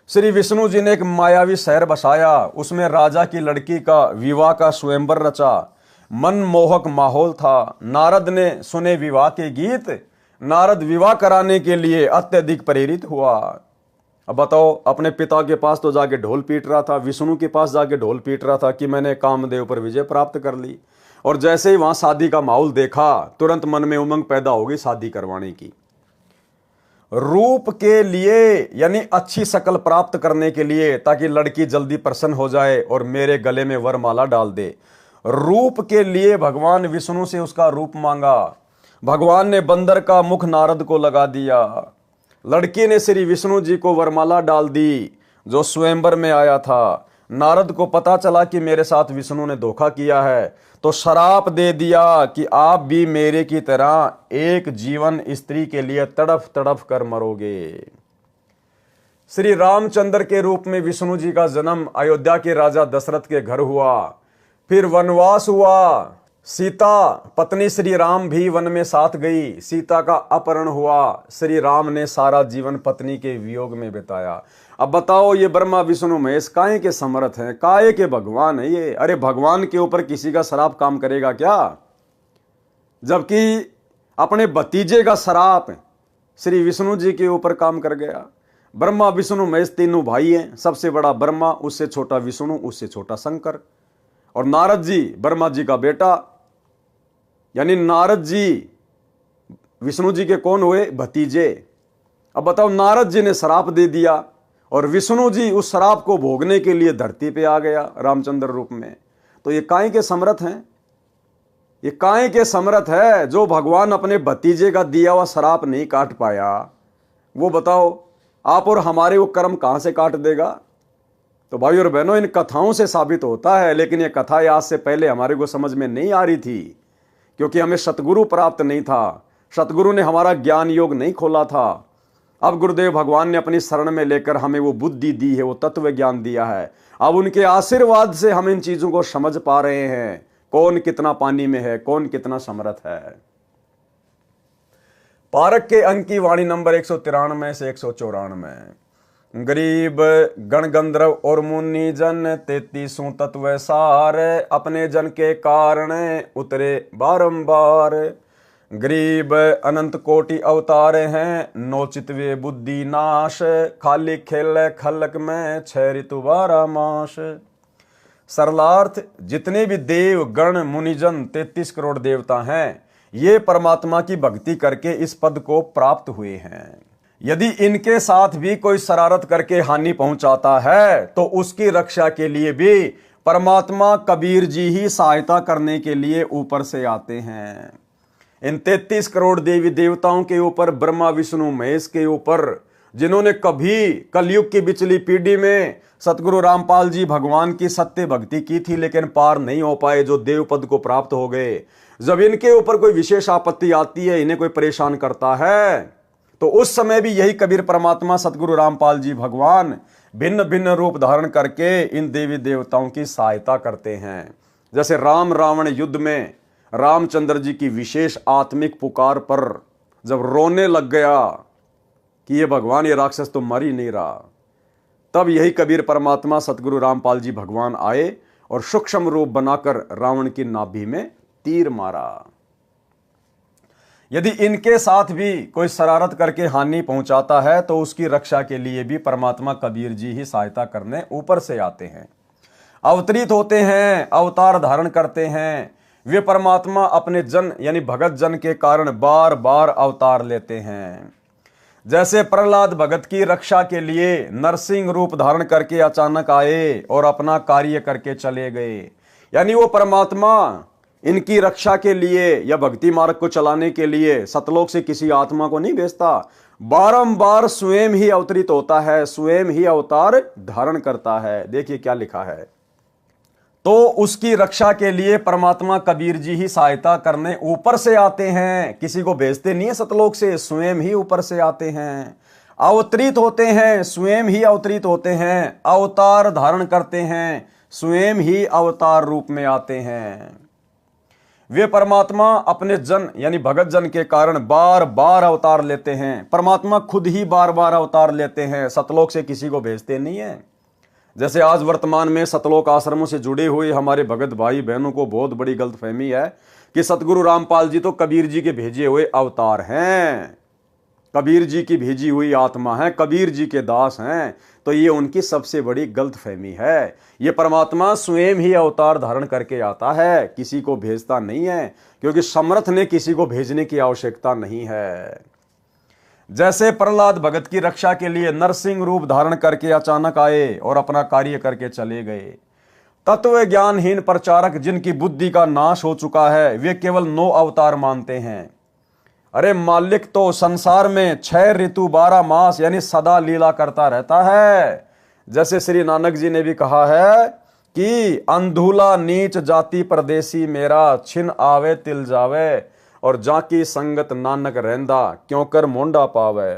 श्री विष्णु जी ने एक मायावी शहर बसाया, उसमें राजा की लड़की का विवाह का स्वयंवर रचा। मनमोहक माहौल था। नारद ने सुने विवाह के गीत। नारद विवाह कराने के लिए अत्यधिक प्रेरित हुआ। अब बताओ, अपने पिता के पास तो जाके ढोल पीट रहा था, विष्णु के पास जाके ढोल पीट रहा था कि मैंने कामदेव पर विजय प्राप्त कर ली। और जैसे ही वहां शादी का माहौल देखा, तुरंत मन में उमंग पैदा हो गई शादी करवाने की। रूप के लिए, यानी अच्छी शक्ल प्राप्त करने के लिए, ताकि लड़की जल्दी प्रसन्न हो जाए और मेरे गले में वरमाला डाल दे। रूप के लिए भगवान विष्णु से उसका रूप मांगा। भगवान ने बंदर का मुख नारद को लगा दिया। लड़की ने श्री विष्णु जी को वरमाला डाल दी, जो स्वयंवर में आया था। नारद को पता चला कि मेरे साथ विष्णु ने धोखा किया है, तो श्राप दे दिया कि आप भी मेरे की तरह एक जीवन स्त्री के लिए तड़फ तड़फ कर मरोगे। श्री रामचंद्र के रूप में विष्णु जी का जन्म अयोध्या के राजा दशरथ के घर हुआ। फिर वनवास हुआ। सीता पत्नी श्री राम भी वन में साथ गई। सीता का अपहरण हुआ। श्री राम ने सारा जीवन पत्नी के वियोग में बिताया। अब बताओ, ये ब्रह्मा विष्णु महेश काहे के समर्थ हैं, काहे के भगवान है ये। अरे भगवान के ऊपर किसी का श्राप काम करेगा क्या? जबकि अपने भतीजे का श्राप श्री विष्णु जी के ऊपर काम कर गया। ब्रह्मा विष्णु महेश तीनों भाई हैं। सबसे बड़ा ब्रह्मा, उससे छोटा विष्णु, उससे छोटा शंकर। और नारद जी ब्रह्मा जी का बेटा, यानी नारद जी विष्णु जी के कौन हुए? भतीजे। अब बताओ, नारद जी ने श्राप दे दिया और विष्णु जी उस श्राप को भोगने के लिए धरती पे आ गया रामचंद्र रूप में। तो ये काहे के समर्थ हैं? ये काहे के समर्थ है? जो भगवान अपने भतीजे का दिया हुआ श्राप नहीं काट पाया, वो बताओ आप और हमारे वो कर्म कहां से काट देगा? तो भाई और बहनों, इन कथाओं से साबित होता है, लेकिन ये कथा आज से पहले हमारे को समझ में नहीं आ रही थी, क्योंकि हमें सतगुरु प्राप्त नहीं था। सतगुरु ने हमारा ज्ञान योग नहीं खोला था। अब गुरुदेव भगवान ने अपनी शरण में लेकर हमें वो बुद्धि दी है, वो तत्व ज्ञान दिया है। अब उनके आशीर्वाद से हम इन चीजों को समझ पा रहे हैं, कौन कितना पानी में है, कौन कितना समर्थ है। पारक के अंक की वाणी नंबर 193 से 194। गरीब गण गंधर्व और मुनि जन 33 तत्व सार, अपने जन के कारण उतरे बारंबार। गरीब अनंत कोटि अवतार हैं, नोचित वे बुद्धि नाश, खाली खेल खलक में 6 ऋतु 12 मास। सरलार्थ, जितने भी देव गण मुनिजन 33 करोड़ देवता हैं, ये परमात्मा की भक्ति करके इस पद को प्राप्त हुए हैं। यदि इनके साथ भी कोई शरारत करके हानि पहुंचाता है, तो उसकी रक्षा के लिए भी परमात्मा कबीर जी ही सहायता करने के लिए ऊपर से आते हैं। इन 33 करोड़ देवी देवताओं के ऊपर, ब्रह्मा विष्णु महेश के ऊपर जिन्होंने कभी कलयुग की बिचली पीढ़ी में सतगुरु रामपाल जी भगवान की सत्य भक्ति की थी लेकिन पार नहीं हो पाए, जो देव पद को प्राप्त हो गए। जब इनके ऊपर कोई विशेष आपत्ति आती है, इन्हें कोई परेशान करता है, तो उस समय भी यही कबीर परमात्मा सतगुरु रामपाल जी भगवान भिन्न भिन्न रूप धारण करके इन देवी देवताओं की सहायता करते हैं। जैसे राम रावण युद्ध में रामचंद्र जी की विशेष आत्मिक पुकार पर जब रोने लग गया कि ये भगवान, ये राक्षस तो मर ही नहीं रहा, तब यही कबीर परमात्मा सतगुरु रामपाल जी भगवान आए और सूक्ष्म रूप बनाकर रावण की नाभि में तीर मारा। यदि इनके साथ भी कोई शरारत करके हानि पहुंचाता है तो उसकी रक्षा के लिए भी परमात्मा कबीर जी ही सहायता करने ऊपर से आते हैं, अवतरित होते हैं, अवतार धारण करते हैं। वे परमात्मा अपने जन यानी भगत जन के कारण बार बार अवतार लेते हैं। जैसे प्रहलाद भगत की रक्षा के लिए नरसिंह रूप धारण करके अचानक आए और अपना कार्य करके चले गए, यानी वो परमात्मा इनकी रक्षा के लिए या भक्ति मार्ग को चलाने के लिए सतलोक से किसी आत्मा को नहीं भेजता, बारंबार स्वयं ही अवतरित होता है, स्वयं ही अवतार धारण करता है। देखिए क्या लिखा है, तो उसकी रक्षा के लिए परमात्मा कबीर जी ही सहायता करने ऊपर से आते हैं, किसी को भेजते नहीं है सतलोक से, स्वयं ही ऊपर से आते हैं, अवतरित होते हैं, स्वयं ही अवतरित होते हैं, अवतार धारण करते हैं, स्वयं ही अवतार रूप में आते हैं। वे परमात्मा अपने जन यानी भगत जन के कारण बार बार अवतार लेते हैं। परमात्मा खुद ही बार बार अवतार लेते हैं, सतलोक से किसी को भेजते नहीं है। जैसे आज वर्तमान में सतलोक आश्रमों से जुड़े हुए हमारे भगत भाई बहनों को बहुत बड़ी गलतफहमी है कि सतगुरु रामपाल जी तो कबीर जी के भेजे हुए अवतार हैं, कबीर जी की भेजी हुई आत्मा है, कबीर जी के दास हैं। तो ये उनकी सबसे बड़ी गलतफहमी है। ये परमात्मा स्वयं ही अवतार धारण करके आता है, किसी को भेजता नहीं है, क्योंकि समर्थ ने किसी को भेजने की आवश्यकता नहीं है। जैसे प्रहलाद भगत की रक्षा के लिए नरसिंह रूप धारण करके अचानक आए और अपना कार्य करके चले गए। तत्व ज्ञानहीन प्रचारक जिनकी बुद्धि का नाश हो चुका है, वे केवल 9 अवतार मानते हैं। अरे मालिक तो संसार में 6 ऋतु 12 मास यानी सदा लीला करता रहता है। जैसे श्री नानक जी ने भी कहा है कि अंधुला नीच जाति परदेसी मेरा, छिन आवे तिल जावे और जाकी संगत नानक रहंदा क्यों कर मोंडा पावे।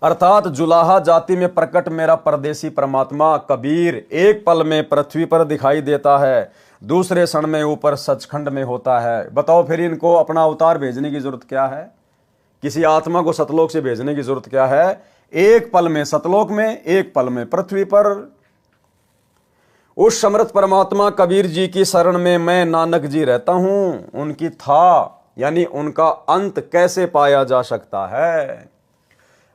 अर्थात जुलाहा जाति में प्रकट मेरा परदेसी परमात्मा कबीर एक पल में पृथ्वी पर दिखाई देता है, दूसरे क्षण में ऊपर सचखंड में होता है। बताओ फिर इनको अपना अवतार भेजने की जरूरत क्या है? किसी आत्मा को सतलोक से भेजने की जरूरत क्या है? एक पल में सतलोक में, एक पल में पृथ्वी पर। उस समर्थ परमात्मा कबीर जी की शरण में मैं नानक जी रहता हूं। उनकी था यानी उनका अंत कैसे पाया जा सकता है?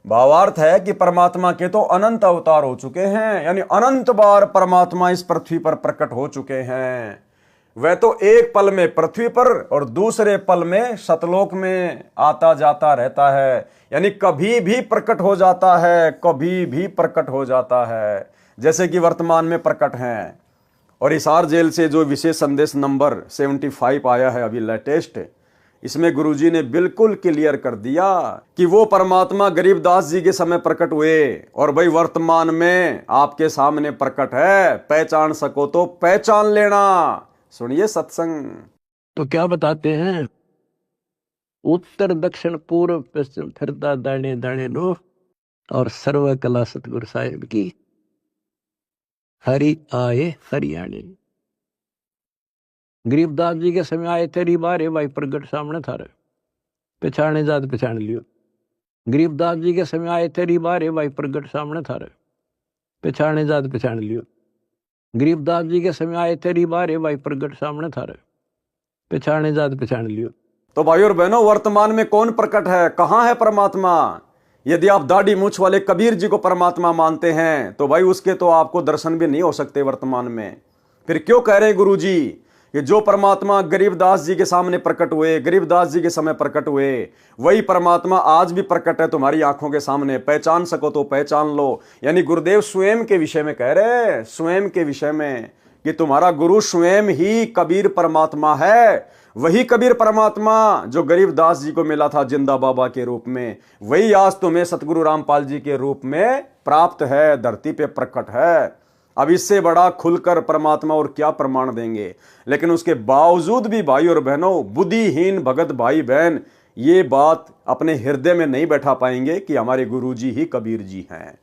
भावार्थ है कि परमात्मा के तो अनंत अवतार हो चुके हैं, यानी अनंत बार परमात्मा इस पृथ्वी पर प्रकट हो चुके हैं। वह तो एक पल में पृथ्वी पर और दूसरे पल में सतलोक में आता जाता रहता है, यानी कभी भी प्रकट हो जाता है, कभी भी प्रकट हो जाता है, जैसे कि वर्तमान में प्रकट हैं। और हिसार जेल से जो विशेष संदेश नंबर 75 आया है अभी लेटेस्ट, इसमें गुरुजी ने बिल्कुल क्लियर कर दिया कि वो परमात्मा गरीबदास जी के समय प्रकट हुए और भाई वर्तमान में आपके सामने प्रकट है। पहचान सको तो पहचान लेना। सुनिए सत्संग। तो क्या बताते हैं, उत्तर दक्षिण पूर्व पश्चिम फिरता दाने दाने लो, और सर्व कला सतगुरु साहिब की हरि आए हरियाणे। गरीबदास जी के समय आए तेरी बारे भाई प्रगट सामने थारे, पहचाने जात पहचान लियो। गरीबदास जी के समय आए तेरी बारे भाई प्रगट सामने थारे, पहचाने जात पहचान लियो। गरीबदास जी के समय आए तेरी बारे भाई प्रगट सामने थारे, पहचाने जात पहचान लियो। तो भाई और बहनों, वर्तमान में कौन प्रकट है? कहां है परमात्मा? यदि आप दाढ़ी मूछ वाले कबीर जी को परमात्मा मानते हैं तो भाई उसके तो आपको दर्शन भी नहीं हो सकते वर्तमान में। फिर क्यों कह रहे हैं गुरु जी कि जो परमात्मा गरीबदास जी के सामने प्रकट हुए, गरीबदास जी के समय प्रकट हुए, वही परमात्मा आज भी प्रकट है तुम्हारी आंखों के सामने। पहचान सको तो पहचान लो। यानी गुरुदेव स्वयं के विषय में कह रहे हैं, स्वयं के विषय में, कि तुम्हारा गुरु स्वयं ही कबीर परमात्मा है। वही कबीर परमात्मा जो गरीबदास जी को मिला था जिंदा बाबा के रूप में, वही आज तुम्हें सतगुरु रामपाल जी के रूप में प्राप्त है, धरती पे प्रकट है। अब इससे बड़ा खुलकर परमात्मा और क्या प्रमाण देंगे। लेकिन उसके बावजूद भी भाई और बहनों, बुद्धिहीन भगत भाई बहन ये बात अपने हृदय में नहीं बैठा पाएंगे कि हमारे गुरुजी ही कबीर जी हैं।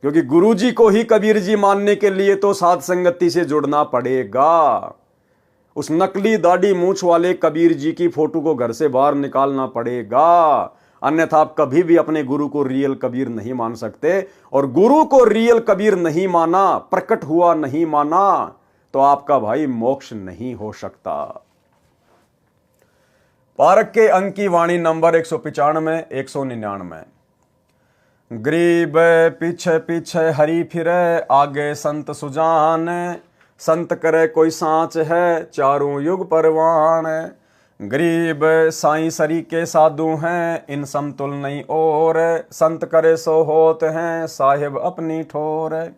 क्योंकि गुरुजी को ही कबीर जी मानने के लिए तो साध संगति से जुड़ना पड़ेगा। उस नकली दाढ़ी मूंछ वाले कबीर जी की फोटो को घर से बाहर निकालना पड़ेगा, अन्यथा आप कभी भी अपने गुरु को रियल कबीर नहीं मान सकते। और गुरु को रियल कबीर नहीं माना, प्रकट हुआ नहीं माना, तो आपका भाई मोक्ष नहीं हो सकता। पारक के अंक की वाणी नंबर 195 199। गरीब पीछे पीछे हरि फिरे, आगे संत सुजान, संत करे कोई सांच है, चारों युग परवान। गरीब साईं सरी के साधु हैं, इन समतुल नहीं और, संत करे सो होत हैं, साहिब अपनी ठोर।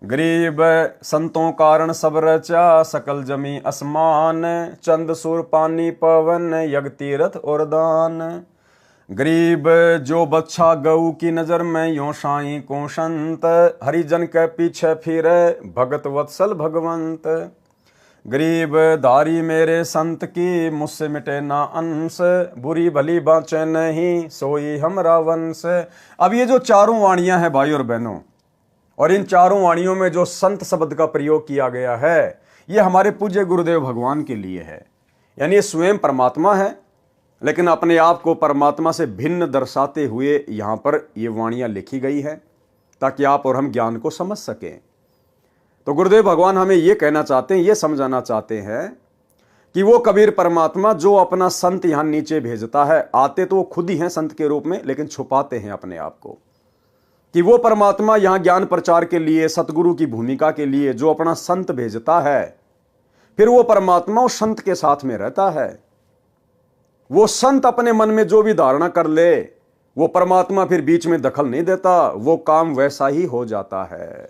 गरीब संतों कारण सब रचा, सकल जमी आसमान, चंद सुर पानी पवन, यज्ञ तीर्थ और दान। गरीब जो बच्चा गऊ की नजर में, यो साईं को संत, हरिजन के पीछे फिरे, भगत वत्सल भगवंत। गरीब धारी मेरे संत की, मुझसे मिटे ना अंश, बुरी भली बाँचे नहीं, सोई हमरा वंश। अब ये जो चारों वाणियां हैं भाई और बहनों, और इन चारों वाणियों में जो संत शब्द का प्रयोग किया गया है, ये हमारे पूज्य गुरुदेव भगवान के लिए है। यानी ये स्वयं परमात्मा है, लेकिन अपने आप को परमात्मा से भिन्न दर्शाते हुए यहाँ पर ये वाणियाँ लिखी गई है, ताकि आप और हम ज्ञान को समझ सकें। तो गुरुदेव भगवान हमें ये कहना चाहते हैं, ये समझाना चाहते हैं कि वो कबीर परमात्मा जो अपना संत यहाँ नीचे भेजता है, आते तो वो खुद ही हैं संत के रूप में, लेकिन छुपाते हैं अपने आप को, कि वो परमात्मा यहाँ ज्ञान प्रचार के लिए, सतगुरु की भूमिका के लिए जो अपना संत भेजता है, फिर वो परमात्मा उस संत के साथ में रहता है। वो संत अपने मन में जो भी धारणा कर ले, वो परमात्मा फिर बीच में दखल नहीं देता, वो काम वैसा ही हो जाता है।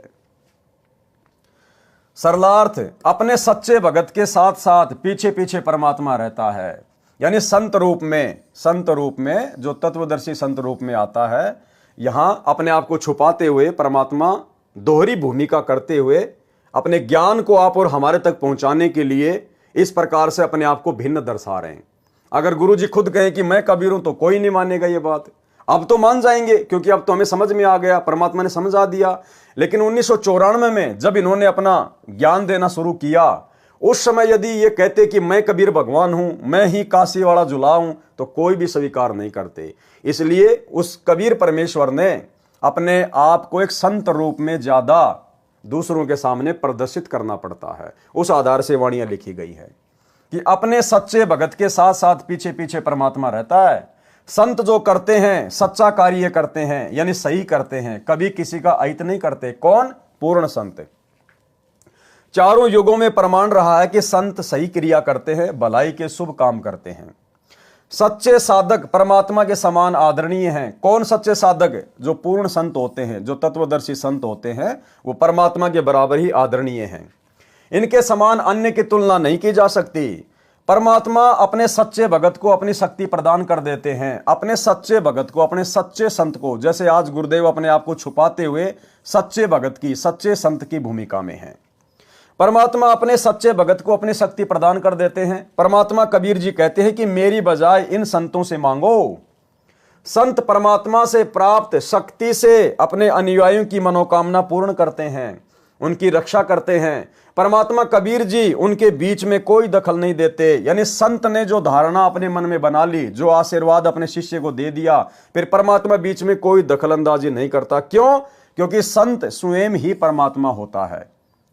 सरलार्थ, अपने सच्चे भगत के साथ साथ पीछे पीछे परमात्मा रहता है। यानी संत रूप में जो तत्वदर्शी संत रूप में आता है, यहां अपने आप को छुपाते हुए परमात्मा दोहरी भूमिका करते हुए अपने ज्ञान को आप और हमारे तक पहुंचाने के लिए इस प्रकार से अपने आप को भिन्न दर्शा रहे हैं। अगर गुरुजी खुद कहें कि मैं कबीर हूं, तो कोई नहीं मानेगा ये बात। अब तो मान जाएंगे, क्योंकि अब तो हमें समझ में आ गया, परमात्मा ने समझा दिया। लेकिन 1994 में जब इन्होंने अपना ज्ञान देना शुरू किया, उस समय यदि ये कहते कि मैं कबीर भगवान हूं, मैं ही काशी वाला जुला हूं, तो कोई भी स्वीकार नहीं करते। इसलिए उस कबीर परमेश्वर ने अपने आप को एक संत रूप में ज्यादा दूसरों के सामने प्रदर्शित करना पड़ता है। उस आधार से वाणियां लिखी गई है कि अपने सच्चे भगत के साथ साथ पीछे पीछे परमात्मा रहता है। संत जो करते हैं, सच्चा कार्य करते हैं, यानी सही करते हैं, कभी किसी का अहित नहीं करते। कौन? पूर्ण संत। चारों युगों में प्रमाण रहा है कि संत सही क्रिया करते हैं, भलाई के शुभ काम करते हैं। सच्चे साधक परमात्मा के समान आदरणीय हैं। कौन सच्चे साधक? जो पूर्ण संत होते हैं, जो तत्वदर्शी संत होते हैं, वो परमात्मा के बराबर ही आदरणीय हैं। इनके समान अन्य की तुलना नहीं की जा सकती। परमात्मा अपने सच्चे भगत को अपनी शक्ति प्रदान कर देते हैं, अपने सच्चे भगत को, अपने सच्चे संत को। जैसे आज गुरुदेव अपने आप को छुपाते हुए सच्चे भगत की, सच्चे संत की भूमिका में हैं। परमात्मा अपने सच्चे भगत को अपनी शक्ति प्रदान कर देते हैं। परमात्मा कबीर जी कहते हैं कि मेरी बजाय इन संतों से मांगो। संत परमात्मा से प्राप्त शक्ति से अपने अनुयायियों की मनोकामना पूर्ण करते हैं, उनकी रक्षा करते हैं। परमात्मा कबीर जी उनके बीच में कोई दखल नहीं देते। यानी संत ने जो धारणा अपने मन में बना ली, जो आशीर्वाद अपने शिष्य को दे दिया, फिर परमात्मा बीच में कोई दखल अंदाजी नहीं करता। क्यों? क्योंकि संत स्वयं ही परमात्मा होता है।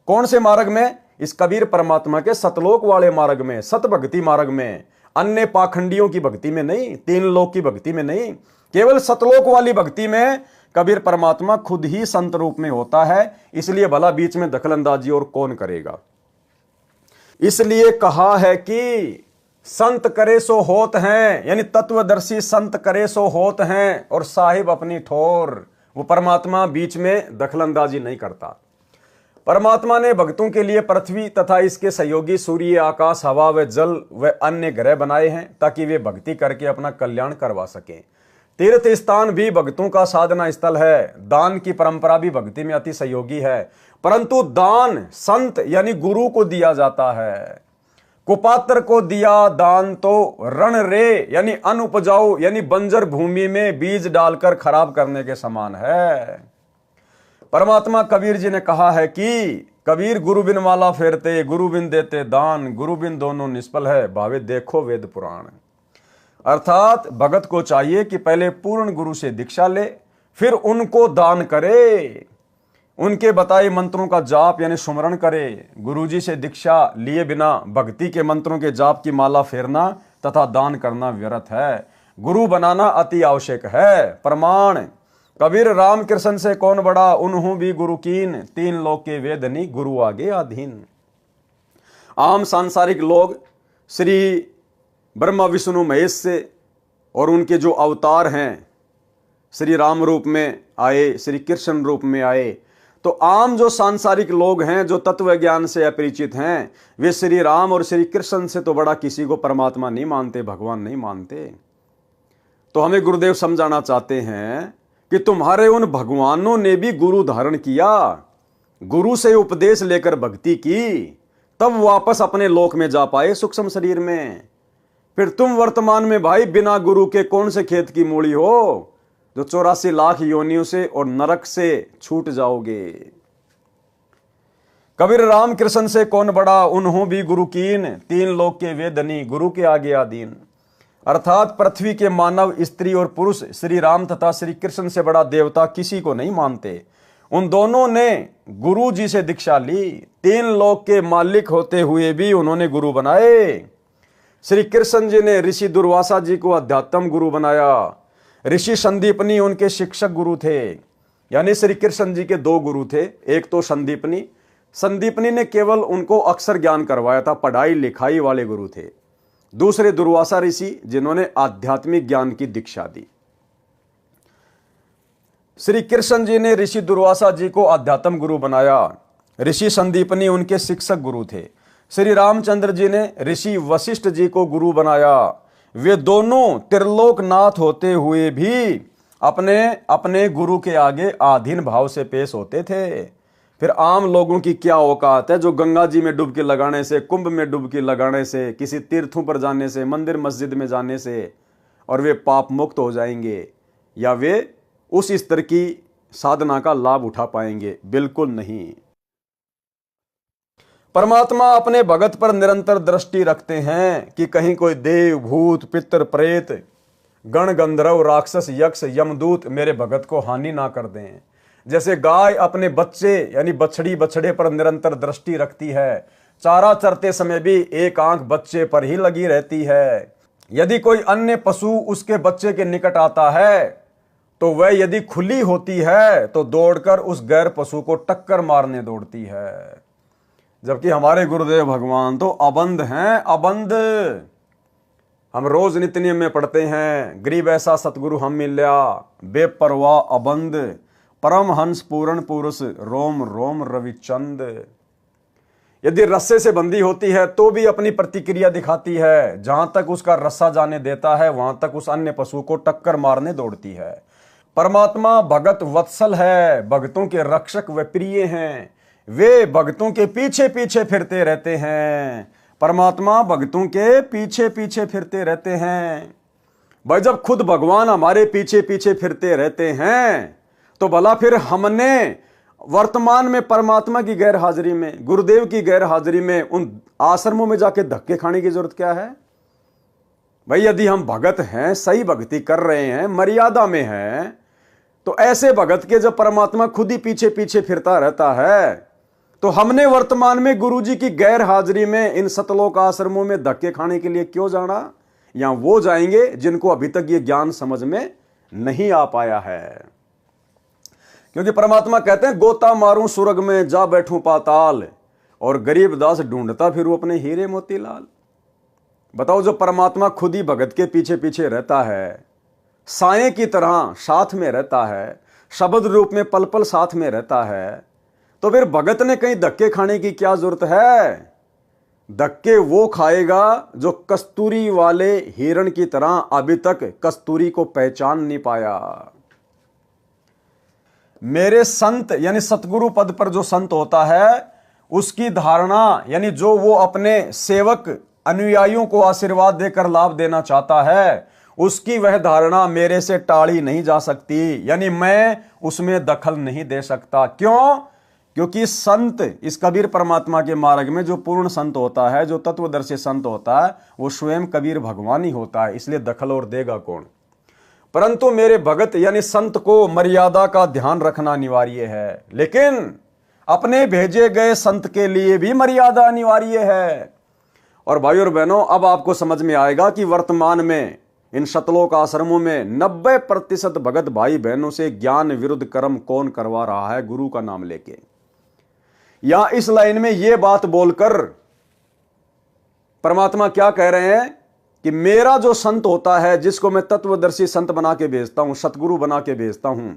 कौन से मार्ग में? इस कबीर परमात्मा के सतलोक वाले मार्ग में, सत भक्ति मार्ग में, अन्य पाखंडियों की भक्ति में नहीं, तीन लोक की भक्ति में नहीं, केवल सतलोक वाली भक्ति में कबीर परमात्मा खुद ही संत रूप में होता है। इसलिए भला बीच में दखलंदाजी और कौन करेगा। इसलिए कहा है कि संत करे सो होत हैं, यानी तत्वदर्शी संत करे सो होत हैं, और साहिब अपनी ठोर। वो परमात्मा बीच में दखलंदाजी नहीं करता। परमात्मा ने भक्तों के लिए पृथ्वी तथा इसके सहयोगी सूर्य, आकाश, हवा व जल व अन्य ग्रह बनाए हैं ताकि वे भक्ति करके अपना कल्याण करवा सकें। तीर्थ स्थान भी भक्तों का साधना स्थल है। दान की परंपरा भी भक्ति में अति सहयोगी है, परंतु दान संत यानी गुरु को दिया जाता है। कुपात्र को दिया दान तो रण रे यानी अनुपजाऊ यानी बंजर भूमि में बीज डालकर खराब करने के समान है। परमात्मा कबीर जी ने कहा है कि कबीर गुरु बिन माला फेरते, गुरु बिन देते दान, गुरु बिन दोनों निष्फल है, भावे देखो वेद पुराण। अर्थात भगत को चाहिए कि पहले पूर्ण गुरु से दीक्षा ले, फिर उनको दान करे, उनके बताए मंत्रों का जाप यानी सुमरण करे। गुरुजी से दीक्षा लिए बिना भक्ति के मंत्रों के जाप की माला फेरना तथा दान करना व्यर्थ है। गुरु बनाना अति आवश्यक है। प्रमाण कबीर राम कृष्ण से कौन बड़ा, उन्हों भी गुरु कीन, तीन लोक के वेदनी गुरु आगे अधीन। आम सांसारिक लोग श्री ब्रह्मा विष्णु महेश से और उनके जो अवतार हैं, श्री राम रूप में आए, श्री कृष्ण रूप में आए, तो आम जो सांसारिक लोग हैं जो तत्व ज्ञान से अपरिचित हैं, वे श्री राम और श्री कृष्ण से तो बड़ा किसी को परमात्मा नहीं मानते, भगवान नहीं मानते। तो हमें गुरुदेव समझाना चाहते हैं कि तुम्हारे उन भगवानों ने भी गुरु धारण किया, गुरु से उपदेश लेकर भक्ति की, तब वापस अपने लोक में जा पाए सूक्ष्म शरीर में। फिर तुम वर्तमान में भाई बिना गुरु के कौन से खेत की मूली हो जो 84 लाख योनियों से और नरक से छूट जाओगे। कबीर राम कृष्ण से कौन बड़ा, उन्हों भी गुरु कीन, तीन लोक के वेदनी गुरु के आगे अधीन। अर्थात पृथ्वी के मानव, स्त्री और पुरुष श्री राम तथा श्री कृष्ण से बड़ा देवता किसी को नहीं मानते। उन दोनों ने गुरु जी से दीक्षा ली, तीन लोक के मालिक होते हुए भी उन्होंने गुरु बनाए। श्री कृष्ण जी ने ऋषि दुर्वासा जी को अध्यात्म गुरु बनाया। ऋषि संदीपनी उनके शिक्षक गुरु थे, यानी श्री कृष्ण जी के दो गुरु थे। एक तो संदीपनी ने केवल उनको अक्षर ज्ञान करवाया था, पढ़ाई लिखाई वाले गुरु थे। दूसरे दुर्वासा ऋषि जिन्होंने आध्यात्मिक ज्ञान की दीक्षा दी। श्री कृष्ण जी ने ऋषि दुर्वासा जी को अध्यात्म गुरु बनाया, ऋषि संदीपनी उनके शिक्षक गुरु थे। श्री रामचंद्र जी ने ऋषि वशिष्ठ जी को गुरु बनाया। वे दोनों त्रिलोकनाथ होते हुए भी अपने अपने गुरु के आगे आधीन भाव से पेश होते थे। फिर आम लोगों की क्या औकात है जो गंगा जी में डुबकी लगाने से, कुंभ में डुबकी लगाने से, किसी तीर्थों पर जाने से, मंदिर मस्जिद में जाने से और वे पाप मुक्त हो जाएंगे या वे उस स्तर की साधना का लाभ उठा पाएंगे? बिल्कुल नहीं। परमात्मा अपने भगत पर निरंतर दृष्टि रखते हैं कि कहीं कोई देव, भूत, पितर, प्रेत, गण, गंधर्व, राक्षस, यक्ष, यमदूत मेरे भगत को हानि ना कर दें। जैसे गाय अपने बच्चे यानी बछड़ी बछड़े पर निरंतर दृष्टि रखती है, चारा चरते समय भी एक आंख बच्चे पर ही लगी रहती है। यदि कोई अन्य पशु उसके बच्चे के निकट आता है तो वह यदि खुली होती है तो दौड़कर उस गैर पशु को टक्कर मारने दौड़ती है। जबकि हमारे गुरुदेव भगवान तो अबंध हैं, अबंध। हम रोज नित्य नियम में पढ़ते हैं, गरीब ऐसा सतगुरु हम मिल्या, बेपरवाह अबंध, परम हंस पूर्ण पुरुष, रोम रोम रविचंद। यदि रस्से से बंधी होती है तो भी अपनी प्रतिक्रिया दिखाती है, जहां तक उसका रस्सा जाने देता है वहां तक उस अन्य पशु को टक्कर मारने दौड़ती है। परमात्मा भगत वत्सल है, भक्तों के रक्षक व प्रिय हैं, वे भक्तों के पीछे पीछे फिरते रहते हैं। परमात्मा भक्तों के पीछे पीछे फिरते रहते हैं। भाई जब खुद भगवान हमारे पीछे पीछे फिरते रहते हैं तो भला फिर हमने वर्तमान में परमात्मा की गैर हाजिरी में, गुरुदेव की गैर हाजिरी में उन आश्रमों में जाके धक्के खाने की जरूरत क्या है? भाई यदि हम भगत हैं, सही भक्ति कर रहे हैं, मर्यादा में हैं, तो ऐसे भगत के जब परमात्मा खुद ही पीछे पीछे फिरता रहता है तो हमने वर्तमान में गुरुजी की गैर हाजिरी में इन सतलोक आश्रमों में धक्के खाने के लिए क्यों जाना? या वो जाएंगे जिनको अभी तक ये ज्ञान समझ में नहीं आ पाया है। क्योंकि परमात्मा कहते हैं गोता मारूं सुरग में जा बैठूं पाताल, और गरीब दास ढूंढता फिरूं अपने हीरे मोतीलाल। बताओ, जो परमात्मा खुद ही भगत के पीछे पीछे रहता है, साए की तरह साथ में रहता है, शब्द रूप में पल पल साथ में रहता है, तो फिर भगत ने कहीं धक्के खाने की क्या जरूरत है? धक्के वो खाएगा जो कस्तूरी वाले हिरण की तरह अभी तक कस्तूरी को पहचान नहीं पाया। मेरे संत यानी सतगुरु पद पर जो संत होता है उसकी धारणा यानी जो वो अपने सेवक अनुयायियों को आशीर्वाद देकर लाभ देना चाहता है, उसकी वह धारणा मेरे से टाली नहीं जा सकती, यानी मैं उसमें दखल नहीं दे सकता। क्यों? क्योंकि संत इस कबीर परमात्मा के मार्ग में जो पूर्ण संत होता है, जो तत्वदर्शी संत होता है, वो स्वयं कबीर भगवान ही होता है, इसलिए दखल और देगा कौन? परंतु मेरे भगत यानी संत को मर्यादा का ध्यान रखना अनिवार्य है, लेकिन अपने भेजे गए संत के लिए भी मर्यादा अनिवार्य है। और भाइयों और बहनों, अब आपको समझ में आएगा कि वर्तमान में इन शतलोक आश्रमों में 90% भगत भाई बहनों से ज्ञान विरुद्ध कर्म कौन करवा रहा है, गुरु का नाम लेके। या इस लाइन में यह बात बोलकर परमात्मा क्या कह रहे हैं कि मेरा जो संत होता है, जिसको मैं तत्वदर्शी संत बना के भेजता हूं, सतगुरु बना के भेजता हूं,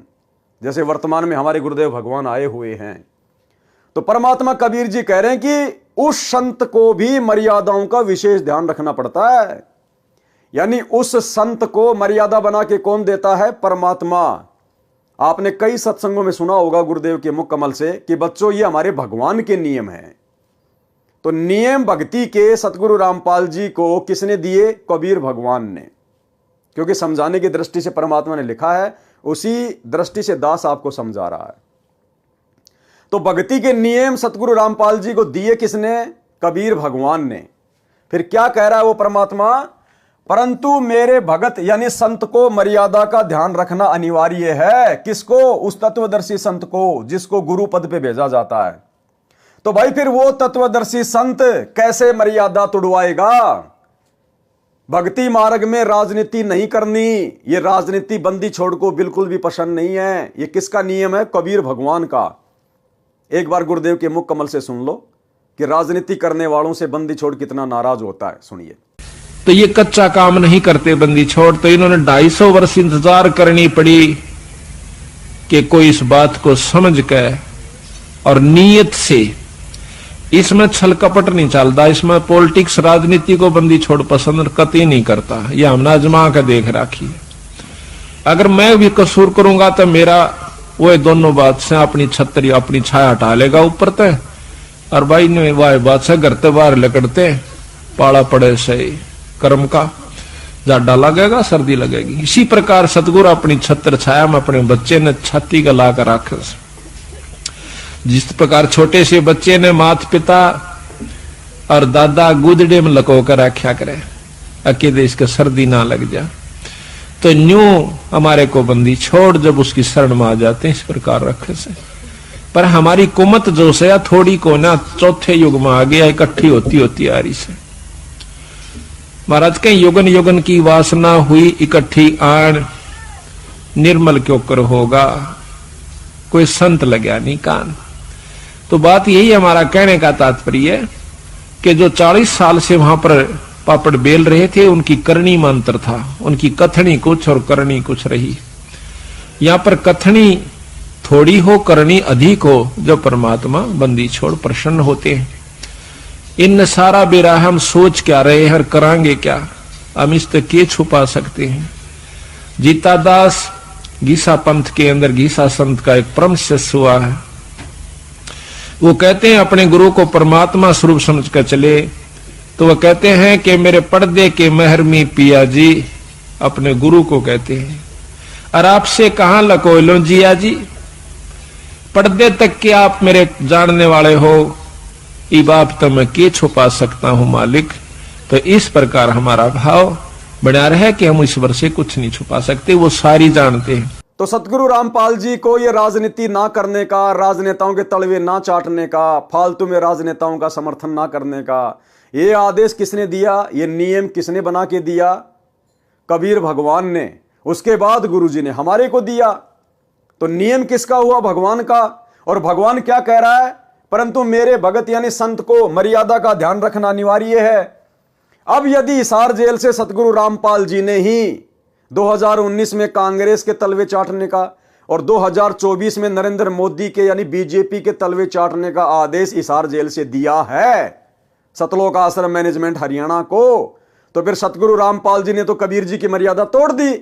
जैसे वर्तमान में हमारे गुरुदेव भगवान आए हुए हैं, तो परमात्मा कबीर जी कह रहे हैं कि उस संत को भी मर्यादाओं का विशेष ध्यान रखना पड़ता है। यानी उस संत को मर्यादा बना के कौन देता है? परमात्मा। आपने कई सत्संगों में सुना होगा गुरुदेव के मुख कमल से कि बच्चों ये हमारे भगवान के नियम हैं। तो नियम भक्ति के सतगुरु रामपाल जी को किसने दिए? कबीर भगवान ने। क्योंकि समझाने की दृष्टि से परमात्मा ने लिखा है, उसी दृष्टि से दास आपको समझा रहा है। तो भक्ति के नियम सतगुरु रामपाल जी को दिए किसने? कबीर भगवान ने। फिर क्या कह रहा है वो परमात्मा? परंतु मेरे भगत यानी संत को मर्यादा का ध्यान रखना अनिवार्य है। किसको? उस तत्वदर्शी संत को, जिसको गुरु पद पे भेजा जाता है। तो भाई फिर वो तत्वदर्शी संत कैसे मर्यादा तुड़वाएगा? भक्ति मार्ग में राजनीति नहीं करनी, ये राजनीति बंदी छोड़ को बिल्कुल भी पसंद नहीं है। ये किसका नियम है? कबीर भगवान का। एक बार गुरुदेव के मुख कमल से सुन लो कि राजनीति करने वालों से बंदी छोड़ कितना नाराज होता है। सुनिए। तो ये कच्चा काम नहीं करते बंदी छोड़, तो इन्होंने 250 वर्ष इंतजार करनी पड़ी कि कोई इस बात को समझ के और नीयत से, इसमें छल कपट नहीं चलता, इसमें पॉलिटिक्स राजनीति को बंदी छोड़ पसंद कतई नहीं करता। ये हमने आजमा के देख राखी। अगर मैं भी कसूर करूंगा तो मेरा वो दोनों बात से अपनी छतरी अपनी छाया हटा लेगा ऊपर ते, और भाई ने वाह बात से घर ते बाहर लकड़ते पाला पड़े से कर्म का जाडा लगेगा, सर्दी लगेगी। इसी प्रकार सतगुरु अपनी छत्र छाया में अपने बच्चे ने छाती का ला कर रखे। जिस प्रकार छोटे से बच्चे ने माता पिता और दादा गुदड़े में लको कर रखा करे अकेले इसके सर्दी ना लग जा, तो न्यू हमारे को बंदी छोड़ जब उसकी शरण में आ जाते हैं इस प्रकार रखे से। पर हमारी कुमत जो से थोड़ी को ना चौथे युग में आ गया, इकट्ठी होती होती आ रही से। महाराज के युगन युगन की वासना हुई इकट्ठी आन, निर्मल क्यों कर होगा, कोई संत लगा नहीं कान। तो बात यही हमारा कहने का तात्पर्य है कि जो 40 साल से वहां पर पापड़ बेल रहे थे, उनकी करनी में अंतर था। उनकी कथनी कुछ और करनी कुछ रही। यहां पर कथनी थोड़ी हो, करनी अधिक हो, जो परमात्मा बंदी छोड़ प्रसन्न होते हैं। इन सारा बेरा हम सोच क्या रहे हैं और करांगे क्या, हम इस तक के छुपा सकते हैं। जीता दास गीसा पंथ के अंदर गीसा संत का एक परम शिष्य हुआ है। वो कहते हैं अपने गुरु को परमात्मा स्वरूप समझ कर चले, तो वो कहते हैं कि मेरे पर्दे के महरमी पिया जी, अपने गुरु को कहते हैं, और आपसे कहां लको लो जिया जी, पर्दे तक के आप मेरे जानने वाले हो, ई बाप तो मैं के छुपा सकता हूं मालिक। तो इस प्रकार हमारा भाव बना रहे कि हम ईश्वर से कुछ नहीं छुपा सकते, वो सारी जानते हैं। तो सतगुरु रामपाल जी को ये राजनीति ना करने का, राजनेताओं के तलवे ना चाटने का, फालतू में राजनेताओं का समर्थन ना करने का ये आदेश किसने दिया? ये नियम किसने बना के दिया? कबीर भगवान ने। उसके बाद गुरुजी ने हमारे को दिया। तो नियम किसका हुआ? भगवान का। और भगवान क्या कह रहा है? परंतु मेरे भगत यानी संत को मर्यादा का ध्यान रखना अनिवार्य है। अब यदि हिसार जेल से सतगुरु रामपाल जी ने ही 2019 में कांग्रेस के तलवे चाटने का और 2024 में नरेंद्र मोदी के यानी बीजेपी के तलवे चाटने का आदेश हिसार जेल से दिया है सतलोक आश्रम मैनेजमेंट हरियाणा को, तो फिर सतगुरु रामपाल जी ने तो कबीर जी की मर्यादा तोड़ दी,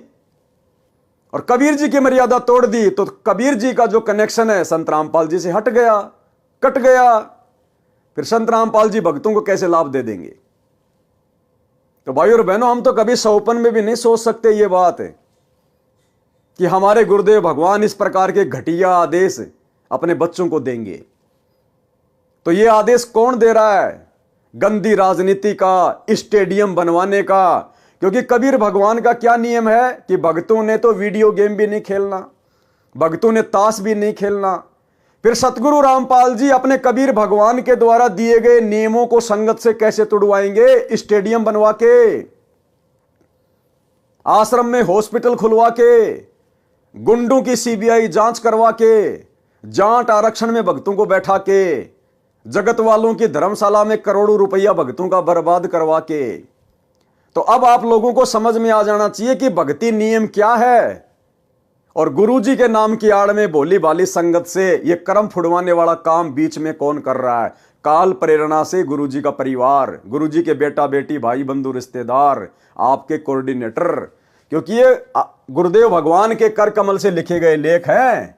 और कबीर जी की मर्यादा तोड़ दी तो कबीर जी का जो कनेक्शन है संत रामपाल जी से हट गया, कट गया। फिर संत रामपाल जी भक्तों को कैसे लाभ दे देंगे? तो भाई और बहनों, हम तो कभी सौपन में भी नहीं सोच सकते ये बात है कि हमारे गुरुदेव भगवान इस प्रकार के घटिया आदेश अपने बच्चों को देंगे। तो ये आदेश कौन दे रहा है? गंदी राजनीति का, स्टेडियम बनवाने का। क्योंकि कबीर भगवान का क्या नियम है कि भक्तों ने तो वीडियो गेम भी नहीं खेलना, भक्तों ने ताश भी नहीं खेलना। फिर सतगुरु रामपाल जी अपने कबीर भगवान के द्वारा दिए गए नियमों को संगत से कैसे तुड़वाएंगे? स्टेडियम बनवा के, आश्रम में हॉस्पिटल खुलवा के, गुंडों की सीबीआई जांच करवा के, जाट आरक्षण में भक्तों को बैठा के, जगत वालों की धर्मशाला में करोड़ों रुपया भक्तों का बर्बाद करवा के। तो अब आप लोगों को समझ में आ जाना चाहिए कि भक्ति नियम क्या है, और गुरुजी के नाम की आड़ में भोली भाली संगत से ये कर्म फुड़वाने वाला काम बीच में कौन कर रहा है? काल प्रेरणा से गुरुजी का परिवार, गुरुजी के बेटा बेटी, भाई बंधु रिश्तेदार, आपके कोऑर्डिनेटर। क्योंकि ये गुरुदेव भगवान के कर कमल से लिखे गए लेख हैं।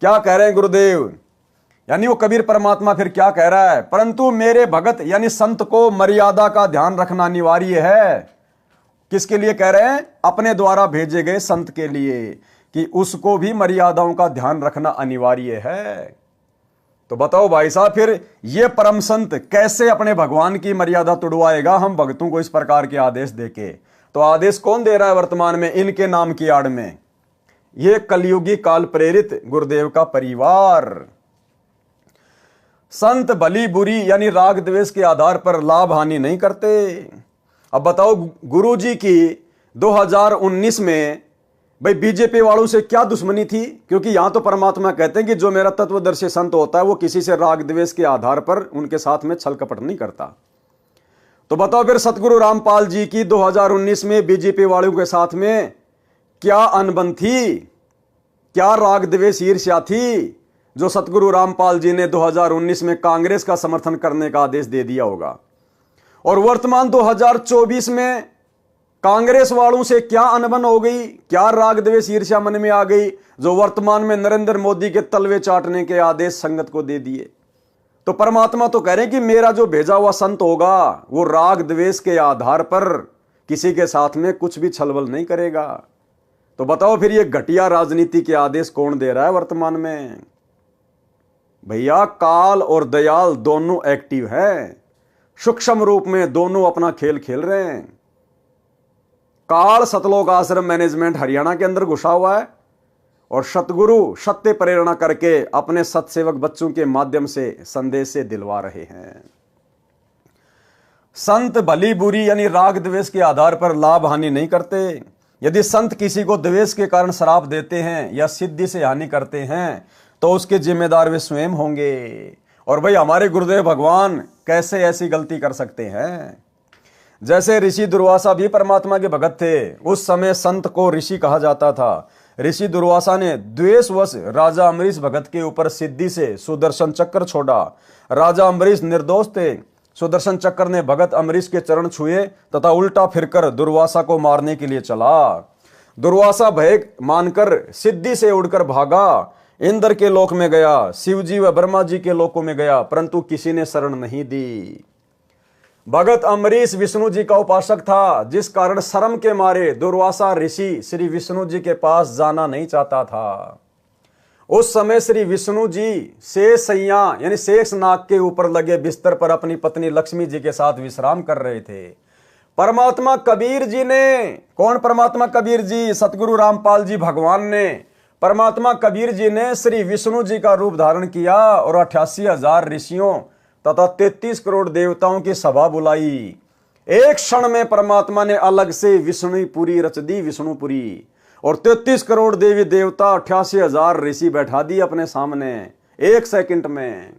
क्या कह रहे हैं गुरुदेव? यानी वो कबीर परमात्मा फिर क्या कह रहा है? परंतु मेरे भगत यानी संत को मर्यादा का ध्यान रखना अनिवार्य है। किसके लिए कह रहे हैं? अपने द्वारा भेजे गए संत के लिए, कि उसको भी मर्यादाओं का ध्यान रखना अनिवार्य है। तो बताओ भाई साहब, फिर ये परम संत कैसे अपने भगवान की मर्यादा तुड़वाएगा हम भक्तों को इस प्रकार के आदेश देके? तो आदेश कौन दे रहा है वर्तमान में इनके नाम की आड़ में? ये कलयुगी काल प्रेरित गुरुदेव का परिवार। संत भली बुरी यानी राग द्वेष के आधार पर लाभ हानि नहीं करते। अब बताओ, गुरुजी की 2019 में भाई बीजेपी वालों से क्या दुश्मनी थी? क्योंकि यहां तो परमात्मा कहते हैं कि जो मेरा तत्वदर्शी संत होता है वो किसी से राग द्वेष के आधार पर उनके साथ में छल कपट नहीं करता। तो बताओ फिर सतगुरु रामपाल जी की 2019 में बीजेपी वालों के साथ में क्या अनबन थी, क्या राग द्वेष ईर्ष्या थी, जो सतगुरु रामपाल जी ने 2019 में कांग्रेस का समर्थन करने का आदेश दे दिया होगा? और वर्तमान 2024 में कांग्रेस वालों से क्या अनबन हो गई, क्या राग द्वेष ईर्ष्या मन में आ गई, जो वर्तमान में नरेंद्र मोदी के तलवे चाटने के आदेश संगत को दे दिए? तो परमात्मा तो कह रहे हैं कि मेरा जो भेजा हुआ संत होगा वो राग द्वेष के आधार पर किसी के साथ में कुछ भी छलबल नहीं करेगा। तो बताओ फिर ये घटिया राजनीति के आदेश कौन दे रहा है वर्तमान में? भैया, काल और दयाल दोनों एक्टिव हैं, सूक्ष्म रूप में दोनों अपना खेल खेल रहे हैं। काल सतलोक आश्रम मैनेजमेंट हरियाणा के अंदर घुसा हुआ है, और सतगुरु सत्य प्रेरणा करके अपने सतसेवक बच्चों के माध्यम से संदेश से दिलवा रहे हैं। संत भली बुरी यानी राग द्वेष के आधार पर लाभ हानि नहीं करते। यदि संत किसी को द्वेष के कारण श्राप देते हैं या सिद्धि से हानि करते हैं तो उसके जिम्मेदार वे स्वयं होंगे। और भाई, हमारे गुरुदेव भगवान कैसे ऐसी गलती कर सकते हैं? जैसे ऋषि दुर्वासा भी परमात्मा के भगत थे, उस समय संत को ऋषि कहा जाता था। ऋषि दुर्वासा ने द्वेषवश राजा अम्बरीश भगत के ऊपर सिद्धि से सुदर्शन चक्र छोड़ा। राजा अम्बरीश निर्दोष थे। सुदर्शन चक्र ने भगत अम्बरीश के चरण छुए तथा उल्टा फिरकर दुर्वासा को मारने के लिए चला। दुर्वासा भय मानकर सिद्धि से उड़कर भागा, इंद्र के लोक में गया, शिवजी व ब्रह्मा जी के लोकों में गया, परंतु किसी ने शरण नहीं दी। भगत अम्बरीश विष्णु जी का उपासक था, जिस कारण शर्म के मारे दुर्वासा ऋषि श्री विष्णु जी के पास जाना नहीं चाहता था। उस समय श्री विष्णु जी शेषैया यानी शेष नाग के ऊपर लगे बिस्तर पर अपनी पत्नी लक्ष्मी जी के साथ विश्राम कर रहे थे। परमात्मा कबीर जी ने, कौन परमात्मा कबीर जी? सतगुरु रामपाल जी भगवान ने, परमात्मा कबीर जी ने श्री विष्णु जी का रूप धारण किया और 88,000 ऋषियों तथा 33 करोड़ देवताओं की सभा बुलाई। एक क्षण में परमात्मा ने अलग से विष्णुपुरी रच दी, विष्णुपुरी, और 33 करोड़ देवी देवता 88,000 ऋषि बैठा दिए अपने सामने एक सेकंड में।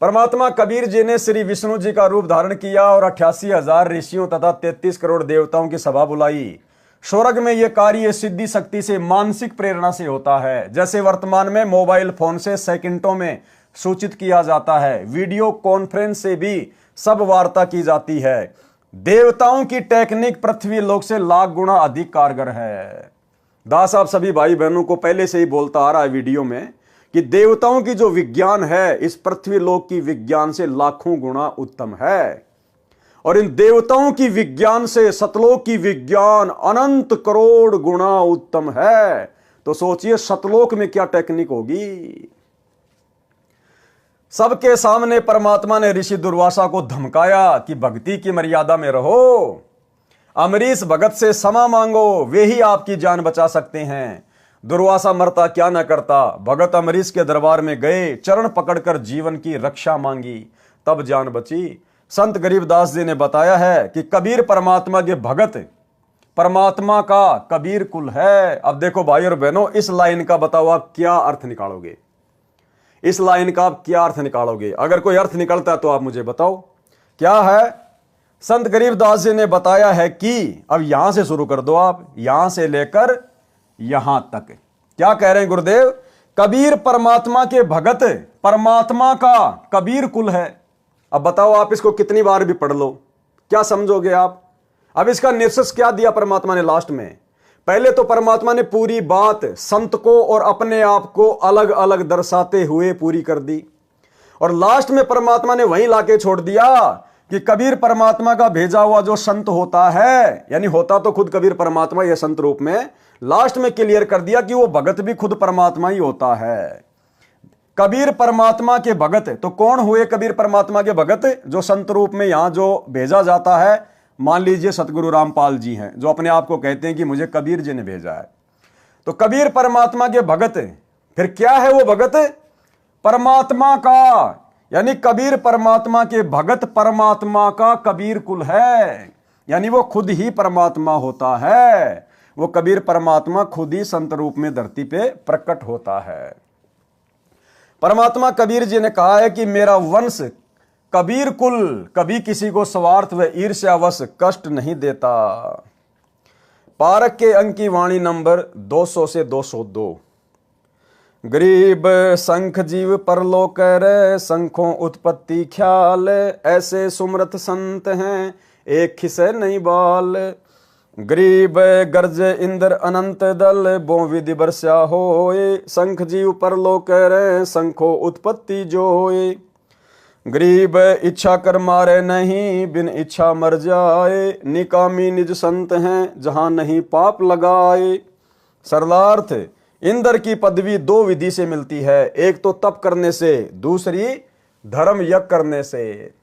परमात्मा कबीर जी ने श्री विष्णु जी का रूप धारण किया और 88,000 ऋषियों तथा 33 करोड़ देवताओं की सभा बुलाई। स्वर्ग में यह कार्य सिद्धि शक्ति से, मानसिक प्रेरणा से होता है। जैसे वर्तमान में मोबाइल फोन से सेकंडों में सूचित किया जाता है, वीडियो कॉन्फ्रेंस से भी सब वार्ता की जाती है। देवताओं की टेक्निक पृथ्वी लोक से लाख गुना अधिक कारगर है। दास आप सभी भाई बहनों को पहले से ही बोलता आ रहा है वीडियो में कि देवताओं की जो विज्ञान है इस पृथ्वी लोक की विज्ञान से लाखों गुना उत्तम है। और इन देवताओं की विज्ञान से सतलोक की विज्ञान अनंत करोड़ गुना उत्तम है। तो सोचिए सतलोक में क्या टेक्निक होगी। सबके सामने परमात्मा ने ऋषि दुर्वासा को धमकाया कि भक्ति की मर्यादा में रहो, अमरीश भगत से क्षमा मांगो, वे ही आपकी जान बचा सकते हैं। दुर्वासा मरता क्या न करता, भगत अमरीश के दरबार में गए, चरण पकड़कर जीवन की रक्षा मांगी, तब जान बची। संत गरीबदास जी ने बताया है कि कबीर परमात्मा के भगत परमात्मा का कबीर कुल है। अब देखो भाई और बहनों, इस लाइन का बताओ आप क्या अर्थ निकालोगे, इस लाइन का आप क्या अर्थ निकालोगे? अगर कोई अर्थ निकलता है तो आप मुझे बताओ क्या है। संत गरीबदास जी ने बताया है कि, अब यहां से शुरू कर दो आप, यहां से लेकर यहां तक क्या कह रहे हैं गुरुदेव? कबीर परमात्मा के भगत परमात्मा का कबीर कुल है। अब बताओ आप इसको कितनी बार भी पढ़ लो, क्या समझोगे आप? अब इसका निष्कर्ष क्या दिया परमात्मा ने लास्ट में? पहले तो परमात्मा ने पूरी बात संत को और अपने आप को अलग अलग दर्शाते हुए पूरी कर दी, और लास्ट में परमात्मा ने वहीं लाके छोड़ दिया कि कबीर परमात्मा का भेजा हुआ जो संत होता है, यानी होता तो खुद कबीर परमात्मा ये संत रूप में, लास्ट में क्लियर कर दिया कि वो भगत भी खुद परमात्मा ही होता है। कबीर परमात्मा के भगत तो कौन हुए? कबीर परमात्मा के भगत जो संत रूप में यहां जो भेजा जाता है, मान लीजिए सतगुरु रामपाल जी हैं जो अपने आप को कहते हैं कि मुझे कबीर जी ने भेजा है, तो कबीर परमात्मा के भगत फिर क्या है? वो भगत परमात्मा का, यानी कबीर परमात्मा के भगत परमात्मा का कबीर कुल है, यानी वो खुद ही परमात्मा होता है। वो कबीर परमात्मा खुद ही संत रूप में धरती पे प्रकट होता है। परमात्मा कबीर जी ने कहा है कि मेरा वंश कबीर कुल कभी किसी को स्वार्थ व ईर्ष्यावश कष्ट नहीं देता। पारक के अंक की वाणी नंबर 200 से 202। गरीब संख जीव परलोक रे, संखों उत्पत्ति ख्याल, ऐसे सुमरत संत हैं एक खिसे नहीं बाल। गरीब गर्ज इंद्र अनंत दल, बो विधि बरस्या होए, संख जीव परलोक रे, संखों उत्पत्ति जोए। गरीब इच्छा कर मारे नहीं, बिन इच्छा मर जाए, निकामी निज संत हैं जहां नहीं पाप लगाए। सरलार्थ, इंद्र की पदवी दो विधि से मिलती है, एक तो तप करने से, दूसरी धर्म यज्ञ करने से।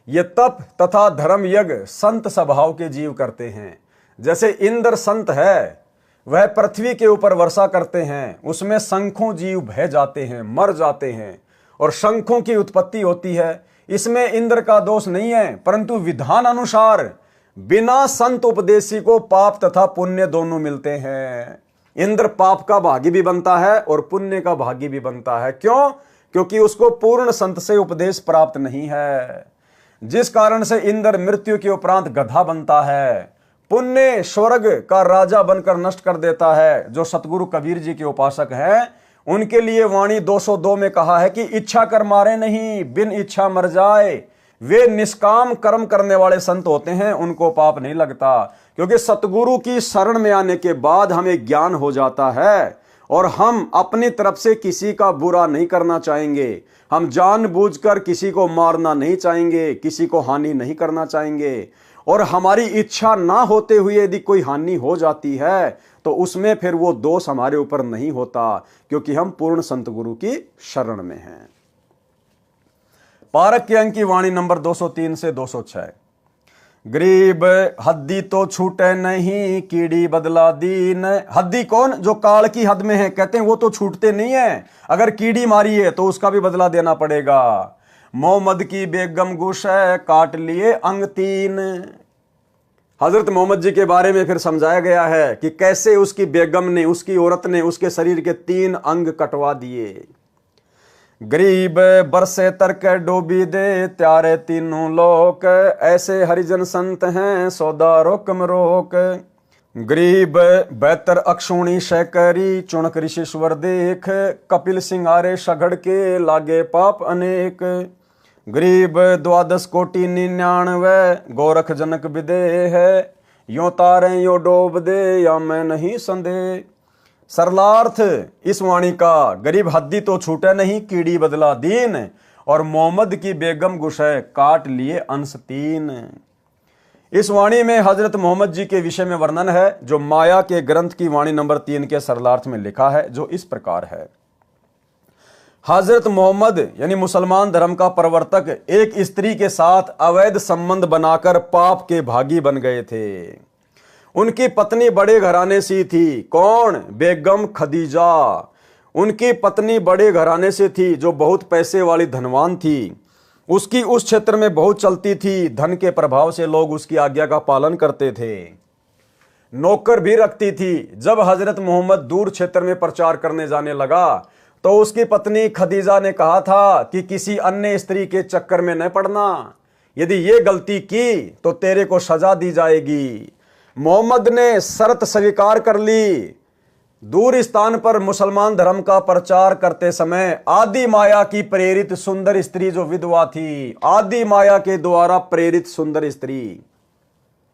ये तप तथा धर्म यज्ञ संत स्वभाव के जीव करते हैं। जैसे इंद्र संत है, वह पृथ्वी के ऊपर वर्षा करते हैं, उसमें शंखों जीव बह जाते हैं, मर जाते हैं और शंखों की उत्पत्ति होती है। इसमें इंद्र का दोष नहीं है, परंतु विधान अनुसार बिना संत उपदेशी को पाप तथा पुण्य दोनों मिलते हैं। इंद्र पाप का भागी भी बनता है और पुण्य का भागी भी बनता है। क्यों? क्योंकि उसको पूर्ण संत से उपदेश प्राप्त नहीं है, जिस कारण से इंद्र मृत्यु के उपरांत गधा बनता है। पुण्य स्वर्ग का राजा बनकर नष्ट कर देता है। जो सतगुरु कबीर जी के उपासक हैं, उनके लिए वाणी 202 में कहा है कि इच्छा कर मारे नहीं, बिन इच्छा मर जाए। वे निष्काम कर्म करने वाले संत होते हैं, उनको पाप नहीं लगता, क्योंकि सतगुरु की शरण में आने के बाद हमें ज्ञान हो जाता है और हम अपनी तरफ से किसी का बुरा नहीं करना चाहेंगे। हम जानबूझकर किसी को मारना नहीं चाहेंगे, किसी को हानि नहीं करना चाहेंगे, और हमारी इच्छा ना होते हुए यदि कोई हानि हो जाती है तो उसमें फिर वो दोष हमारे ऊपर नहीं होता, क्योंकि हम पूर्ण संत गुरु की शरण में हैं। पारक के अंक की वाणी नंबर 203 से 206। गरीब हद्दी तो छूटे नहीं, कीड़ी बदला दीन। हद्दी कौन? जो काल की हद में है, कहते हैं वो तो छूटते नहीं है, अगर कीड़ी मारी है तो उसका भी बदला देना पड़ेगा। मोहम्मद की बेगम गुश है, काट लिए अंग 3। हजरत मोहम्मद जी के बारे में फिर समझाया गया है कि कैसे उसकी बेगम ने, उसकी औरत ने उसके शरीर के 3 अंग कटवा दिए। गरीब बरसे तरके डोबी दे, त्यारे तीनों लोक, ऐसे हरिजन संत हैं सौदा रोकम रोक। गरीब बेहतर अक्षुणी शैकरी चुणक ऋषिश्वर देख, कपिल सिंगारे सघड़ के लागे पाप अनेक। गरीब 12 कोटि 99 गोरख जनक विदेह है, यो तारे यो डोब दे या मैं नहीं संदेह। सरलार्थ इस वाणी का, गरीब हद्दी तो छूटे नहीं कीड़ी बदला दीन, और मोहम्मद की बेगम गुशे काट लिए अंश 3। इस वाणी में हजरत मोहम्मद जी के विषय में वर्णन है जो माया के ग्रंथ की वाणी नंबर 3 के सरलार्थ में लिखा है, जो इस प्रकार है। हजरत मोहम्मद यानी मुसलमान धर्म का प्रवर्तक एक स्त्री के साथ अवैध संबंध बनाकर पाप के भागी बन गए थे। उनकी पत्नी बड़े घराने से थी। कौन? बेगम खदीजा। उनकी पत्नी बड़े घराने से थी जो बहुत पैसे वाली धनवान थी। उसकी उस क्षेत्र में बहुत चलती थी। धन के प्रभाव से लोग उसकी आज्ञा का पालन करते थे। नौकर भी रखती थी। जब हजरत मोहम्मद दूर क्षेत्र में प्रचार करने जाने लगा तो उसकी पत्नी खदीजा ने कहा था कि किसी अन्य स्त्री के चक्कर में न पड़ना। यदि ये गलती की तो तेरे को सजा दी जाएगी। मोहम्मद ने शर्त स्वीकार कर ली। दूर स्थान पर मुसलमान धर्म का प्रचार करते समय आदि माया की प्रेरित सुंदर स्त्री जो विधवा थी, आदि माया के द्वारा प्रेरित सुंदर स्त्री।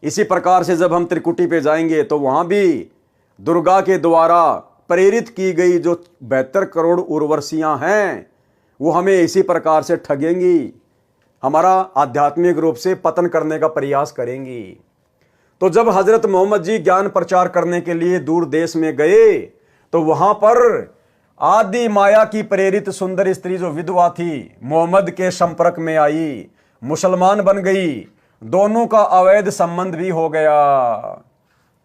इसी प्रकार से जब हम त्रिकुटी पे जाएंगे तो वहां भी दुर्गा के द्वारा प्रेरित की गई जो 72 करोड़ उर्वशियां हैं वो हमें इसी प्रकार से ठगेंगी, हमारा आध्यात्मिक रूप से पतन करने का प्रयास करेंगी। तो जब हजरत मोहम्मद जी ज्ञान प्रचार करने के लिए दूर देश में गए तो वहां पर आदि माया की प्रेरित सुंदर स्त्री जो विधवा थी मोहम्मद के संपर्क में आई, मुसलमान बन गई। दोनों का अवैध संबंध भी हो गया।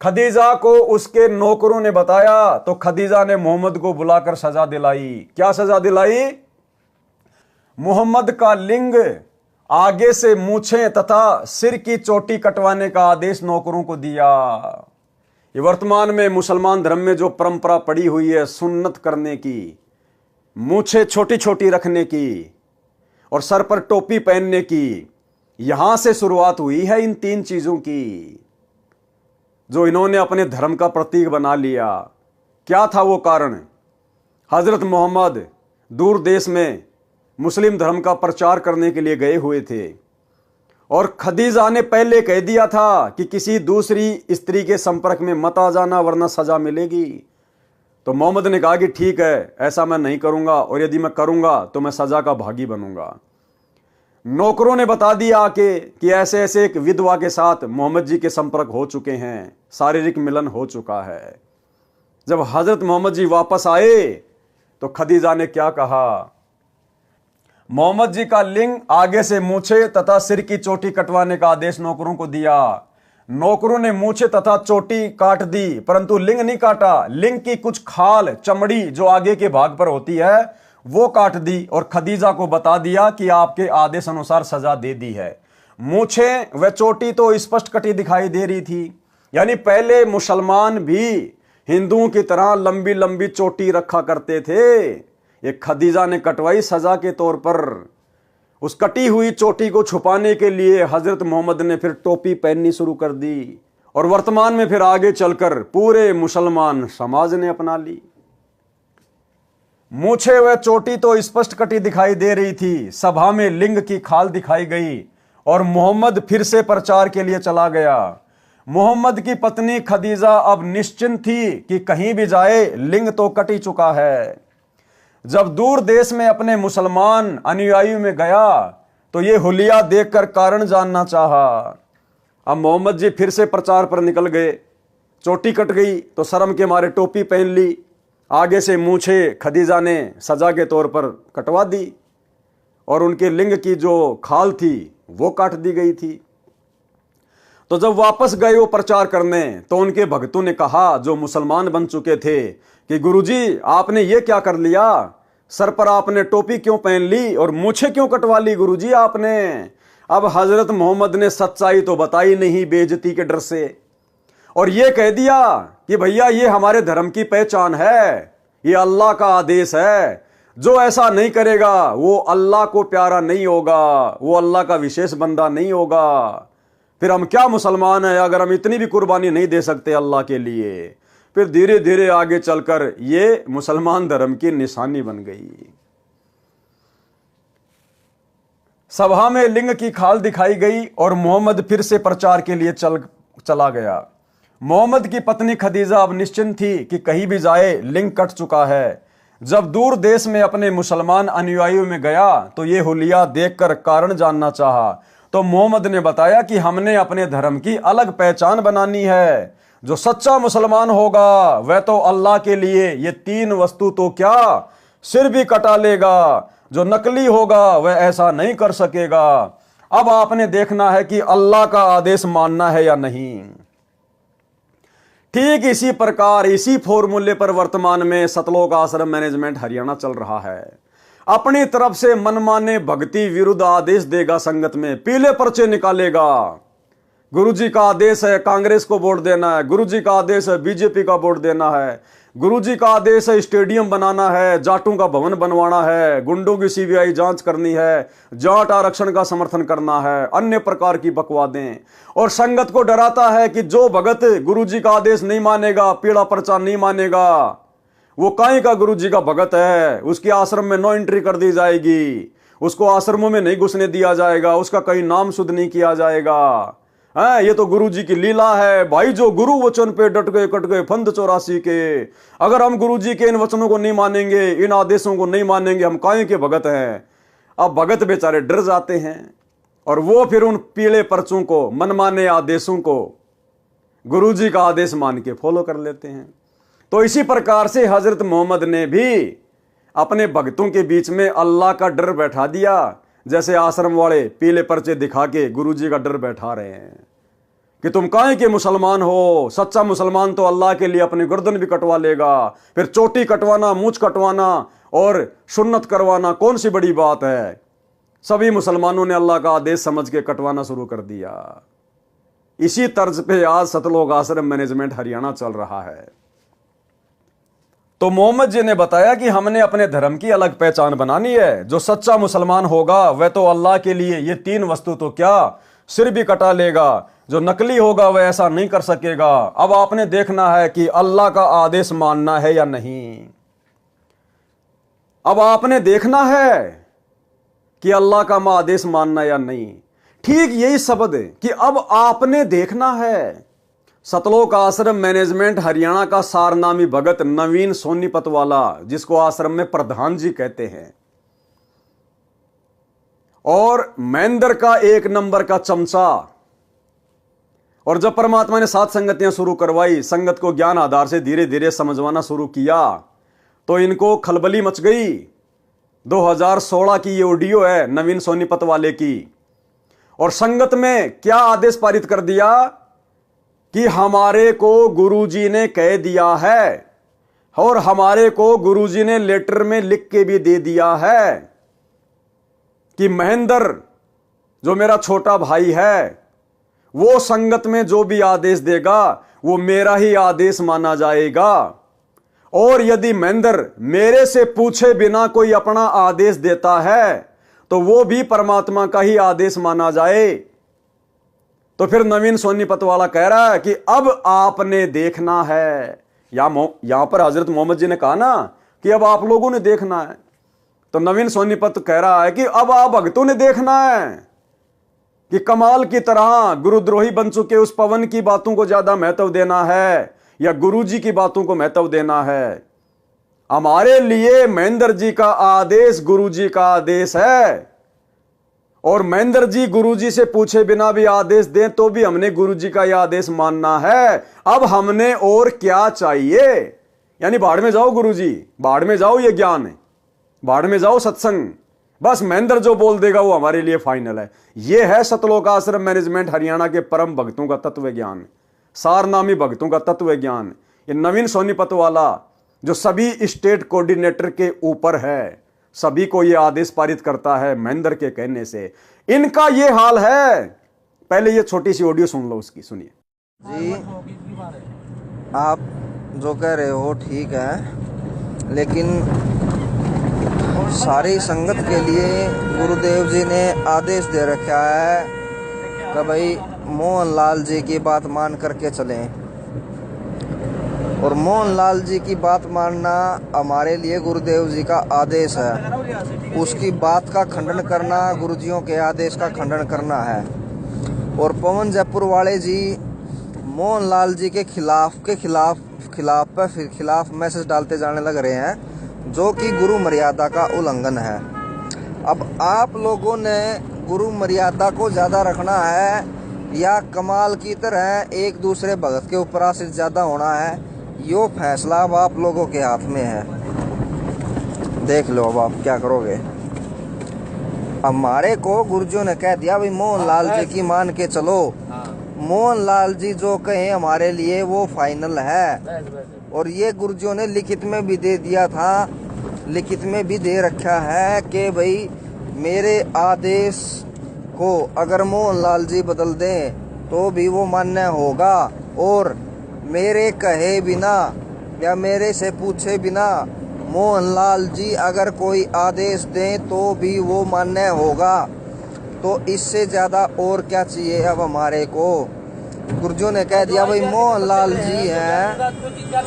खदीजा को उसके नौकरों ने बताया तो खदीजा ने मोहम्मद को बुलाकर सजा दिलाई। क्या सजा दिलाई? मोहम्मद का लिंग, आगे से मूछें तथा सिर की चोटी कटवाने का आदेश नौकरों को दिया। ये वर्तमान में मुसलमान धर्म में जो परंपरा पड़ी हुई है सुन्नत करने की, मूछें छोटी छोटी रखने की और सर पर टोपी पहनने की, यहां से शुरुआत हुई है इन 3 चीजों की जो इन्होंने अपने धर्म का प्रतीक बना लिया। क्या था वो कारण? हजरत मोहम्मद दूर देश में मुस्लिम धर्म का प्रचार करने के लिए गए हुए थे और खदीजा ने पहले कह दिया था कि किसी दूसरी स्त्री के संपर्क में मत आ जाना वरना सजा मिलेगी। तो मोहम्मद ने कहा कि ठीक है, ऐसा मैं नहीं करूंगा और यदि मैं करूंगा तो मैं सजा का भागी बनूंगा। नौकरों ने बता दिया कि ऐसे ऐसे एक विधवा के साथ मोहम्मद जी के संपर्क हो चुके हैं, शारीरिक मिलन हो चुका है। जब हजरत मोहम्मद जी वापस आए तो खदीजा ने क्या कहा? मोहम्मद जी का लिंग, आगे से मूछे तथा सिर की चोटी कटवाने का आदेश नौकरों को दिया। नौकरों ने मूछे तथा चोटी काट दी परंतु लिंग नहीं काटा। लिंग की कुछ खाल, चमड़ी जो आगे के भाग पर होती है वो काट दी और खदीजा को बता दिया कि आपके आदेश अनुसार सजा दे दी है। मूछें व चोटी तो स्पष्ट कटी दिखाई दे रही थी, यानी पहले मुसलमान भी हिंदुओं की तरह लंबी लंबी चोटी रखा करते थे। ये खदीजा ने कटवाई सजा के तौर पर। उस कटी हुई चोटी को छुपाने के लिए हजरत मोहम्मद ने फिर टोपी पहननी शुरू कर दी और वर्तमान में फिर आगे चलकर पूरे मुसलमान समाज ने अपना ली। मूछे व चोटी तो स्पष्ट कटी दिखाई दे रही थी, सभा में लिंग की खाल दिखाई गई और मोहम्मद फिर से प्रचार के लिए चला गया। मोहम्मद की पत्नी खदीजा अब निश्चिंत थी कि कहीं भी जाए लिंग तो कट ही चुका है। जब दूर देश में अपने मुसलमान अनुयायियों में गया तो ये हुलिया देखकर कारण जानना चाहा। अब मोहम्मद जी फिर से प्रचार पर निकल गए। चोटी कट गई तो शर्म के मारे टोपी पहन ली, आगे से मूछे खदीजा ने सजा के तौर पर कटवा दी और उनके लिंग की जो खाल थी वो काट दी गई थी। तो जब वापस गए वो प्रचार करने तो उनके भक्तों ने कहा, जो मुसलमान बन चुके थे, कि गुरुजी आपने ये क्या कर लिया? सर पर आपने टोपी क्यों पहन ली और मूछें क्यों कटवा ली गुरुजी आपने? अब हजरत मोहम्मद ने सच्चाई तो बताई नहीं बेइज्जती के डर से, और ये कह दिया कि भैया ये हमारे धर्म की पहचान है, ये अल्लाह का आदेश है, जो ऐसा नहीं करेगा वो अल्लाह को प्यारा नहीं होगा, वो अल्लाह का विशेष बंदा नहीं होगा। फिर हम क्या मुसलमान हैं अगर हम इतनी भी कुर्बानी नहीं दे सकते अल्लाह के लिए। फिर धीरे धीरे आगे चलकर ये मुसलमान धर्म की निशानी बन गई। सभा में लिंग की खाल दिखाई गई और मोहम्मद फिर से प्रचार के लिए चला गया। मोहम्मद की पत्नी खदीजा अब निश्चिंत थी कि कहीं भी जाए लिंग कट चुका है। जब दूर देश में अपने मुसलमान अनुयायियों में गया तो ये हुलिया देखकर कारण जानना चाहा, तो मोहम्मद ने बताया कि हमने अपने धर्म की अलग पहचान बनानी है। जो सच्चा मुसलमान होगा वह तो अल्लाह के लिए ये 3 वस्तु तो क्या सिर भी कटा लेगा, जो नकली होगा वह ऐसा नहीं कर सकेगा। अब आपने देखना है कि अल्लाह का आदेश मानना है या नहीं। ठीक इसी प्रकार इसी फॉर्मूले पर वर्तमान में सतलोक आश्रम मैनेजमेंट हरियाणा चल रहा है। अपनी तरफ से मनमाने भक्ति विरुद्ध आदेश देगा, संगत में पीले पर्चे निकालेगा। गुरुजी का आदेश है कांग्रेस को वोट देना है, गुरुजी का आदेश है बीजेपी का वोट देना है, गुरुजी का आदेश है स्टेडियम बनाना है, जाटों का भवन बनवाना है, गुंडों की सीबीआई जांच करनी है, जाट आरक्षण का समर्थन करना है, अन्य प्रकार की बकवादें। और संगत को डराता है कि जो भगत गुरुजी का आदेश नहीं मानेगा, पीला पर्चा नहीं मानेगा, वो काहे का गुरुजी का भगत है, उसके आश्रम में नो एंट्री कर दी जाएगी, उसको आश्रमों में नहीं घुसने दिया जाएगा, उसका कहीं नाम शुद्ध नहीं किया जाएगा। ये तो गुरुजी की लीला है भाई। जो गुरु वचन पे डट गए कट गए फंद 84 के। अगर हम गुरुजी के इन वचनों को नहीं मानेंगे, इन आदेशों को नहीं मानेंगे, हम काहे के भगत हैं। अब भगत बेचारे डर जाते हैं और वो फिर उन पीले पर्चों को, मनमाने आदेशों को गुरुजी का आदेश मान के फॉलो कर लेते हैं। तो इसी प्रकार से हजरत मोहम्मद ने भी अपने भक्तों के बीच में अल्लाह का डर बैठा दिया, जैसे आश्रम वाले पीले पर्चे दिखा के गुरुजी का डर बैठा रहे हैं कि तुम काहे के मुसलमान हो। सच्चा मुसलमान तो अल्लाह के लिए अपनी गर्दन भी कटवा लेगा। फिर चोटी कटवाना, मूंछ कटवाना और सुन्नत करवाना कौन सी बड़ी बात है। सभी मुसलमानों ने अल्लाह का आदेश समझ के कटवाना शुरू कर दिया। इसी तर्ज पे आज सतलोक आश्रम मैनेजमेंट हरियाणा चल रहा है। तो मोहम्मद जी ने बताया कि हमने अपने धर्म की अलग पहचान बनानी है। जो सच्चा मुसलमान होगा वह तो अल्लाह के लिए ये 3 वस्तु तो क्या सिर भी कटा लेगा, जो नकली होगा वह ऐसा नहीं कर सकेगा। अब आपने देखना है कि अल्लाह का आदेश मानना है या नहीं। अब आपने देखना है कि अल्लाह का आदेश मानना या नहीं। ठीक यही शब्द है कि अब आपने देखना है। सतलोक आश्रम मैनेजमेंट हरियाणा का सारनामी भगत नवीन सोनीपत वाला, जिसको आश्रम में प्रधान जी कहते हैं, और महेंद्र का 1 नंबर का चमचा। और जब परमात्मा ने 7 संगतियां शुरू करवाई, संगत को ज्ञान आधार से धीरे धीरे समझवाना शुरू किया, तो इनको खलबली मच गई। 2016 की ये ऑडियो है नवीन सोनीपत वाले की। और संगत में क्या आदेश पारित कर दिया कि हमारे को गुरुजी ने कह दिया है और हमारे को गुरुजी ने लेटर में लिख के भी दे दिया है कि महेंद्र जो मेरा छोटा भाई है वो संगत में जो भी आदेश देगा वो मेरा ही आदेश माना जाएगा। और यदि महेंद्र मेरे से पूछे बिना कोई अपना आदेश देता है तो वो भी परमात्मा का ही आदेश माना जाए। तो फिर नवीन सोनीपत वाला कह रहा है कि अब आपने देखना है। यहां पर हजरत मोहम्मद जी ने कहा ना कि अब आप लोगों ने देखना है, तो नवीन सोनीपत कह रहा है कि अब आप भक्तों ने देखना है कि कमाल की तरह गुरुद्रोही बन चुके उस पवन की बातों को ज्यादा महत्व देना है या गुरुजी की बातों को महत्व देना है। हमारे लिए महेंद्र जी का आदेश गुरुजी का आदेश है, और महेंद्र जी गुरुजी से पूछे बिना भी आदेश दें तो भी हमने गुरुजी का यह आदेश मानना है। अब हमने और क्या चाहिए, यानी बाढ़ में जाओ गुरुजी, बाढ़ में जाओ ये ज्ञान है, बाढ़ में जाओ सत्संग, बस महेंद्र जो बोल देगा वो हमारे लिए फाइनल है। यह है सतलोक आश्रम मैनेजमेंट हरियाणा के परम भक्तों का तत्व ज्ञान, सारनामी भक्तों का तत्व ज्ञान। ये नवीन सोनीपत वाला जो सभी स्टेट कोऑर्डिनेटर के ऊपर है, सभी को यह आदेश पारित करता है महेंद्र के कहने से, इनका यह हाल है। पहले ये छोटी सी ऑडियो सुन लो उसकी, सुनिए जी। आप जो कह रहे हो ठीक है, लेकिन सारी संगत के लिए गुरुदेव जी ने आदेश दे रखा है कि भाई मोहनलाल जी की बात मान करके चलें, और मोहनलाल जी की बात मानना हमारे लिए गुरुदेव जी का आदेश है। उसकी बात का खंडन करना गुरुजियों के आदेश का खंडन करना है। और पवन जयपुर वाले जी मोहनलाल जी के खिलाफ मैसेज डालते जाने लग रहे हैं, जो कि गुरु मर्यादा का उल्लंघन है। अब आप लोगों ने गुरु मर्यादा को ज़्यादा रखना है या कमाल की तरह एक दूसरे भगत के ऊपर आश्रित ज़्यादा होना है, यो फैसला अब आप लोगों के हाथ में है। देख लो अब आप क्या करोगे। हमारे को गुरुजियों ने कह दिया भाई मोहनलाल जी की मान के चलो, मोहनलाल जी जो कहें हमारे लिए वो फाइनल है। और ये गुरुजियों ने लिखित में भी दे दिया था, लिखित में भी दे रखा है कि भाई मेरे आदेश को अगर मोहनलाल जी बदल दें तो भी वो मान्य होगा, और मेरे कहे बिना या मेरे से पूछे बिना मोहनलाल जी अगर कोई आदेश दें तो भी वो मान्य होगा। तो इससे ज़्यादा और क्या चाहिए अब हमारे को। गुरुजियों ने कह दिया भाई मोहनलाल जी हैं,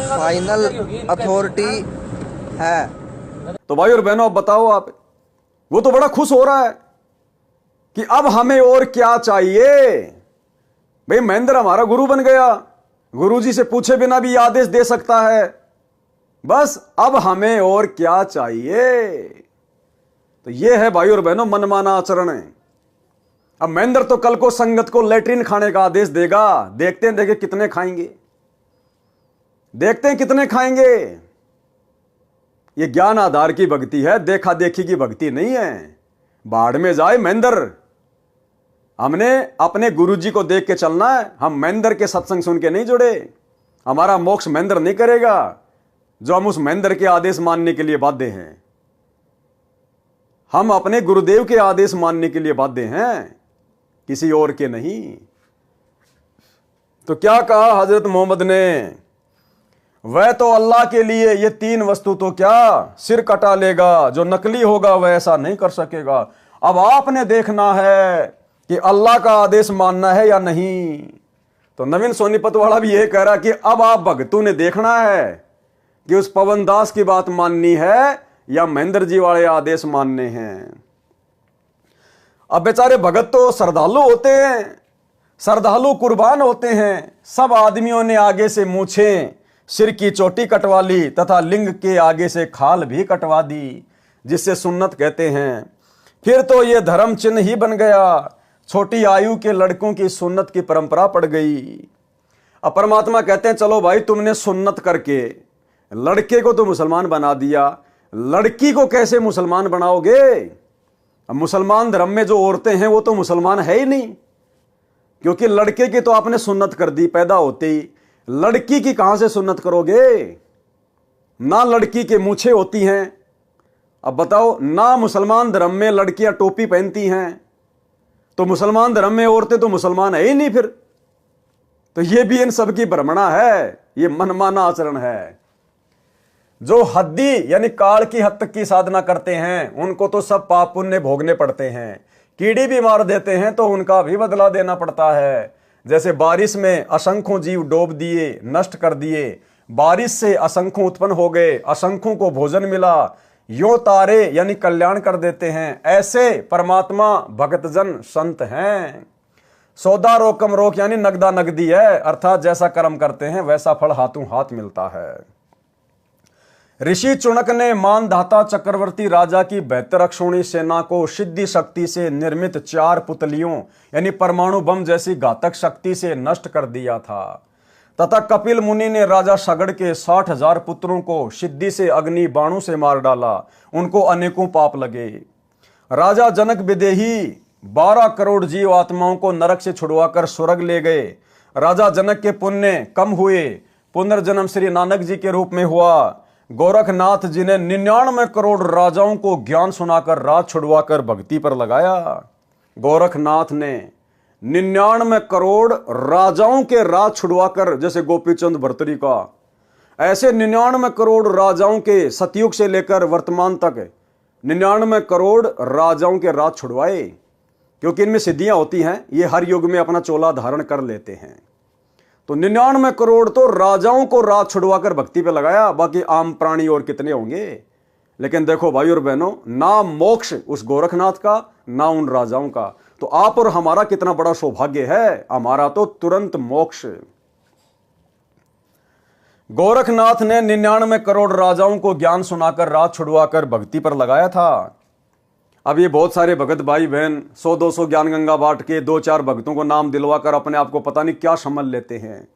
फाइनल अथॉरिटी है। तो भाई और बहनों अब बताओ आप, वो तो बड़ा खुश हो रहा है कि अब हमें और क्या चाहिए। भाई महेंद्र हमारा गुरु बन गया, गुरुजी से पूछे बिना भी आदेश दे सकता है, बस अब हमें और क्या चाहिए। तो यह है भाई और बहनों मनमाना आचरण है। अब महेंद्र तो कल को संगत को लैट्रिन खाने का आदेश देगा, देखते हैं देखे कितने खाएंगे, देखते हैं कितने खाएंगे। यह ज्ञान आधार की भक्ति है, देखा देखी की भक्ति नहीं है। बाढ़ में जाए महेंद्र, हमने अपने गुरुजी को देख के चलना है। हम महेंद्र के सत्संग सुन के नहीं जुड़े, हमारा मोक्ष महेंद्र नहीं करेगा जो हम उस महेंद्र के आदेश मानने के लिए बाध्य हैं। हम अपने गुरुदेव के आदेश मानने के लिए बाध्य हैं, किसी और के नहीं। तो क्या कहा हजरत मोहम्मद ने, वह तो अल्लाह के लिए ये तीन वस्तु तो क्या सिर कटा लेगा, जो नकली होगा वह ऐसा नहीं कर सकेगा। अब आपने देखना है कि अल्लाह का आदेश मानना है या नहीं। तो नवीन सोनीपत वाला भी यह कह रहा कि अब आप भगतों ने देखना है कि उस पवन दास की बात माननी है या महेंद्र जी वाले आदेश मानने हैं। अब बेचारे भगत तो श्रद्धालु होते हैं, श्रद्धालु कुर्बान होते हैं। सब आदमियों ने आगे से मूछें, सिर की चोटी कटवा ली तथा लिंग के आगे से खाल भी कटवा दी, जिससे सुन्नत कहते हैं। फिर तो ये धर्म चिन्ह ही बन गया, छोटी आयु के लड़कों की सुन्नत की परंपरा पड़ गई। अब परमात्मा कहते हैं चलो भाई तुमने सुन्नत करके लड़के को तो मुसलमान बना दिया, लड़की को कैसे मुसलमान बनाओगे। अब मुसलमान धर्म में जो औरतें हैं वो तो मुसलमान है ही नहीं, क्योंकि लड़के की तो आपने सुन्नत कर दी पैदा होते ही, लड़की की कहां से सुन्नत करोगे। ना लड़की के मूछे होती हैं। अब बताओ, ना मुसलमान धर्म में लड़कियां टोपी पहनती हैं, तो मुसलमान धर्म में औरतें तो मुसलमान है ही नहीं फिर। तो ये भी इन सब की भ्रमणा है, ये मनमाना आचरण है। जो हद्दी यानी काल की हद तक की साधना करते हैं उनको तो सब पाप पुण्य भोगने पड़ते हैं। कीड़ी भी मार देते हैं तो उनका भी बदला देना पड़ता है। जैसे बारिश में असंख्यों जीव डूब दिए, नष्ट कर दिए, बारिश से असंख्यों उत्पन्न हो गए, असंख्यों को भोजन मिला, यो तारे यानी कल्याण कर देते हैं। ऐसे परमात्मा भक्तजन संत हैं। सौदा रोकम रोक यानी नगदा नगदी है, अर्थात जैसा कर्म करते हैं वैसा फल हाथों हाथ मिलता है। ऋषि चुनक ने मानधाता चक्रवर्ती राजा की बेहतर अक्षौणी सेना को सिद्धि शक्ति से निर्मित 4 पुतलियों यानी परमाणु बम जैसी घातक शक्ति से नष्ट कर दिया था, तथा कपिल मुनि ने राजा सगड़ के 60,000 पुत्रों को सिद्धि से अग्नि बाणों से मार डाला। उनको अनेकों पाप लगे। राजा जनक विदेही 12 करोड़ जीव आत्माओं को नरक से छुड़वाकर स्वर्ग ले गए। राजा जनक के पुण्य कम हुए, पुनर्जन्म श्री नानक जी के रूप में हुआ। गोरखनाथ जी ने 99 करोड़ राजाओं को ज्ञान सुनाकर राज छुड़वाकर भक्ति पर लगाया। गोरखनाथ ने 99 करोड़ राजाओं के राज छुड़वाकर, जैसे गोपीचंद भर्तरी का, ऐसे 99 करोड़ राजाओं के सतयुग से लेकर वर्तमान तक 99 करोड़ राजाओं के राज छुड़वाए। क्योंकि इनमें सिद्धियां होती हैं, ये हर युग में अपना चोला धारण कर लेते हैं। तो 99 करोड़ तो राजाओं को राज छुड़वाकर भक्ति पे लगाया, बाकी आम प्राणी और कितने होंगे। लेकिन देखो भाई और बहनों, ना मोक्ष उस गोरखनाथ का, ना उन राजाओं का। तो आप और हमारा कितना बड़ा सौभाग्य है, हमारा तो तुरंत मोक्ष। गोरखनाथ ने 99 करोड़ राजाओं को ज्ञान सुनाकर राज छुड़वाकर भक्ति पर लगाया था। अब ये बहुत सारे भगत भाई बहन 100-200 ज्ञान गंगा बांट के 2-4 भक्तों को नाम दिलवाकर अपने आप को पता नहीं क्या समझ लेते हैं।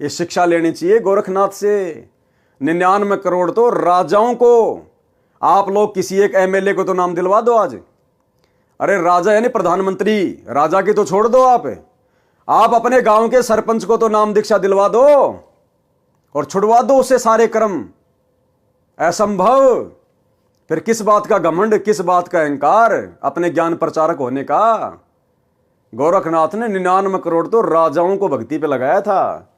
ये शिक्षा लेनी चाहिए गोरखनाथ से। 99 करोड़ तो राजाओं को, आप लोग किसी एक एमएलए को तो नाम दिलवा दो आज। अरे राजा यानी प्रधानमंत्री, राजा की तो छोड़ दो आप अपने गांव के सरपंच को तो नाम दीक्षा दिलवा दो और छुड़वा दो उससे सारे कर्म। असंभव। फिर किस बात का घमंड, किस बात का अहंकार अपने ज्ञान प्रचारक होने का। गोरखनाथ ने 99 करोड़ तो राजाओं को भक्ति पे लगाया था,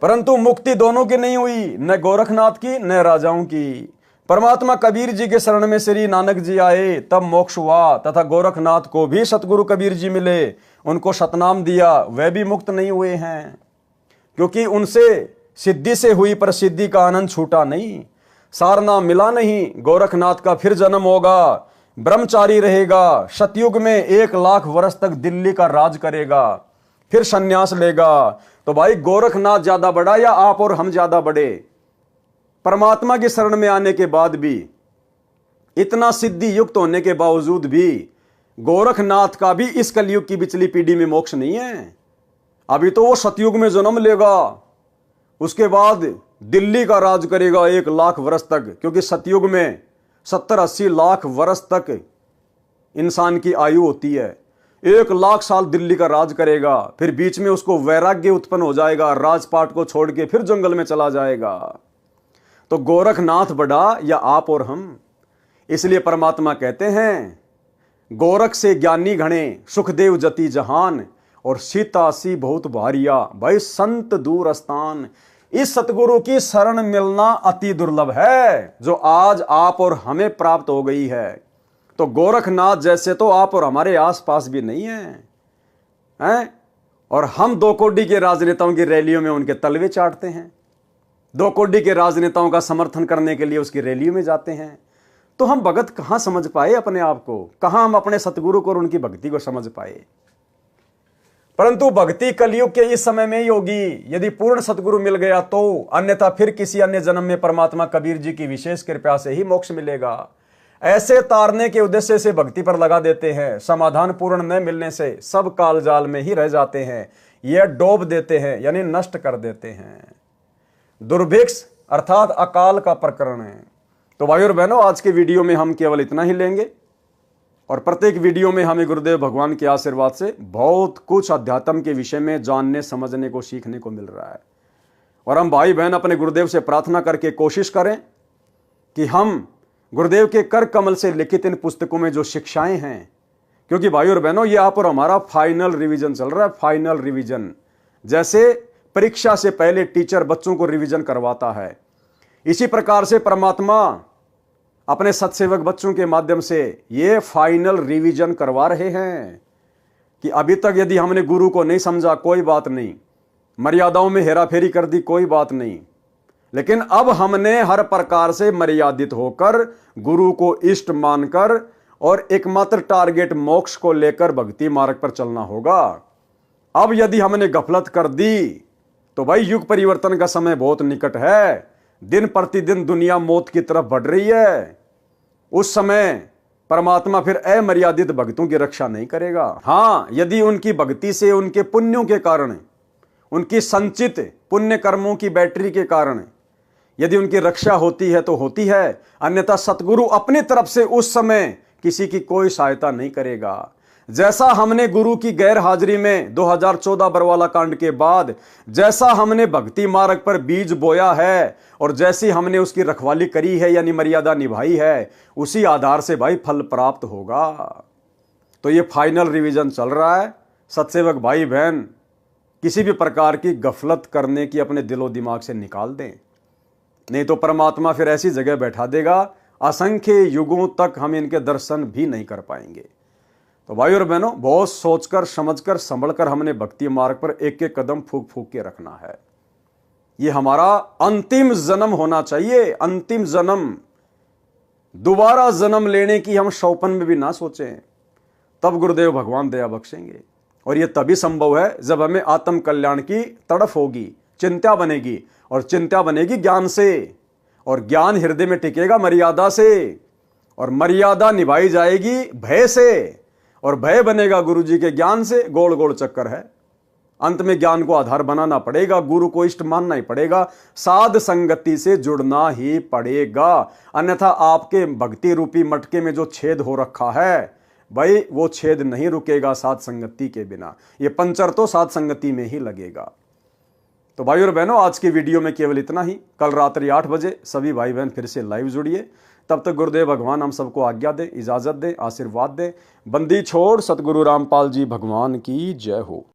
परंतु मुक्ति दोनों की नहीं हुई, न गोरखनाथ की न राजाओं की। परमात्मा कबीर जी के शरण में श्री नानक जी आए, तब मोक्ष हुआ, तथा गोरखनाथ को भी सतगुरु कबीर जी मिले, उनको सतनाम दिया, वह भी मुक्त नहीं हुए हैं, क्योंकि उनसे सिद्धि से हुई प्रसिद्धि का आनंद छूटा नहीं। सारना मिला नहीं, गोरखनाथ का फिर जन्म होगा, ब्रह्मचारी रहेगा, सतयुग में 1 लाख वर्ष तक दिल्ली का राज करेगा, फिर सन्यास लेगा। तो भाई गोरखनाथ ज्यादा बड़ा या आप और हम ज्यादा बड़े? परमात्मा की शरण में आने के बाद भी, इतना सिद्धि युक्त होने के बावजूद भी गोरखनाथ का भी इस कलयुग की पिछली पीढ़ी में मोक्ष नहीं है। अभी तो वो सतयुग में जन्म लेगा, उसके बाद दिल्ली का राज करेगा 1 लाख वर्ष तक, क्योंकि सतयुग में 70-80 लाख वर्ष तक इंसान की आयु होती है। 1 लाख साल दिल्ली का राज करेगा, फिर बीच में उसको वैराग्य उत्पन्न हो जाएगा, राजपाट को छोड़ के फिर जंगल में चला जाएगा। तो गोरखनाथ बड़ा या आप और हम? इसलिए परमात्मा कहते हैं, गोरख से ज्ञानी घणे, सुखदेव जति जहान, और सीता सी बहुत भारिया, भाई संत दूर स्थान। इस सतगुरु की शरण मिलना अति दुर्लभ है, जो आज आप और हमें प्राप्त हो गई है। तो गोरखनाथ जैसे तो आप और हमारे आसपास भी नहीं हैं? और हम 2 कोड़ी के राजनेताओं की रैलियों में उनके तलवे चाटते हैं, 2 कोड़ी के राजनेताओं का समर्थन करने के लिए उसकी रैलियों में जाते हैं। तो हम भगत कहां समझ पाए अपने आप को, कहां हम अपने सतगुरु को और उनकी भक्ति को समझ पाए? परंतु भक्ति कलयुग के इस समय में ही होगी, यदि पूर्ण सतगुरु मिल गया तो, अन्यथा फिर किसी अन्य जन्म में परमात्मा कबीर जी की विशेष कृपा से ही मोक्ष मिलेगा। ऐसे तारने के उद्देश्य से भक्ति पर लगा देते हैं, समाधान पूर्ण न मिलने से सब काल जाल में ही रह जाते हैं, यह डोब देते हैं यानी नष्ट कर देते हैं। दुर्भिक्ष अर्थात अकाल का प्रकरण है। तो भाई और बहनों, आज के वीडियो में हम केवल इतना ही लेंगे, और प्रत्येक वीडियो में हमें गुरुदेव भगवान के आशीर्वाद से बहुत कुछ अध्यात्म के विषय में जानने समझने को सीखने को मिल रहा है। और हम भाई बहन अपने गुरुदेव से प्रार्थना करके कोशिश करें कि हम गुरुदेव के कर कमल से लिखित इन पुस्तकों में जो शिक्षाएं हैं, क्योंकि भाई और बहनों ये आप और हमारा फाइनल रिवीजन चल रहा है। फाइनल रिवीजन, जैसे परीक्षा से पहले टीचर बच्चों को रिवीजन करवाता है, इसी प्रकार से परमात्मा अपने सत्सेवक बच्चों के माध्यम से ये फाइनल रिवीजन करवा रहे हैं कि अभी तक यदि हमने गुरु को नहीं समझा कोई बात नहीं, मर्यादाओं में हेराफेरी कर दी कोई बात नहीं, लेकिन अब हमने हर प्रकार से मर्यादित होकर गुरु को इष्ट मानकर और एकमात्र टारगेट मोक्ष को लेकर भक्ति मार्ग पर चलना होगा। अब यदि हमने गफलत कर दी तो भाई युग परिवर्तन का समय बहुत निकट है, दिन प्रतिदिन दुनिया मौत की तरफ बढ़ रही है। उस समय परमात्मा फिर अमर्यादित भक्तों की रक्षा नहीं करेगा। हाँ, यदि उनकी भक्ति से, उनके पुण्यों के कारण, उनकी संचित पुण्य कर्मों की बैटरी के कारण यदि उनकी रक्षा होती है तो होती है, अन्यथा सतगुरु अपनी तरफ से उस समय किसी की कोई सहायता नहीं करेगा। जैसा हमने गुरु की गैर हाजिरी में 2014 बरवाला कांड के बाद जैसा हमने भक्ति मार्ग पर बीज बोया है और जैसी हमने उसकी रखवाली करी है यानी मर्यादा निभाई है, उसी आधार से भाई फल प्राप्त होगा। तो ये फाइनल रिवीजन चल रहा है। सत्सेवक भाई बहन किसी भी प्रकार की गफलत करने की अपने दिलो दिमाग से निकाल दें, नहीं तो परमात्मा फिर ऐसी जगह बैठा देगा असंख्य युगों तक हम इनके दर्शन भी नहीं कर पाएंगे। तो भाई और बहनों, बहुत सोचकर समझकर संभलकर हमने भक्ति मार्ग पर एक एक कदम फूक फूक के रखना है। ये हमारा अंतिम जन्म होना चाहिए, अंतिम जन्म। दोबारा जन्म लेने की हम शौपन में भी ना सोचें, तब गुरुदेव भगवान दया बख्शेंगे। और यह तभी संभव है जब हमें आत्म कल्याण की तड़फ होगी, चिंता बनेगी, और चिंता बनेगी ज्ञान से, और ज्ञान हृदय में टिकेगा मर्यादा से, और मर्यादा निभाई जाएगी भय से, और भय बनेगा गुरु जी के ज्ञान से। गोल गोल चक्कर है। अंत में ज्ञान को आधार बनाना पड़ेगा, गुरु को इष्ट मानना ही पड़ेगा, साध संगति से जुड़ना ही पड़ेगा। अन्यथा आपके भक्ति रूपी मटके में जो छेद हो रखा है भाई, वो छेद नहीं रुकेगा साध संगति के बिना। ये पंचर तो साध संगति में ही लगेगा। तो भाई और बहनों, आज की वीडियो में केवल इतना ही। कल रात्रि 8 बजे सभी भाई बहन फिर से लाइव जुड़िए। तब तक गुरुदेव भगवान हम सबको आज्ञा दे, इजाजत दे, आशीर्वाद दे। बंदी छोड़ सतगुरु रामपाल जी भगवान की जय हो।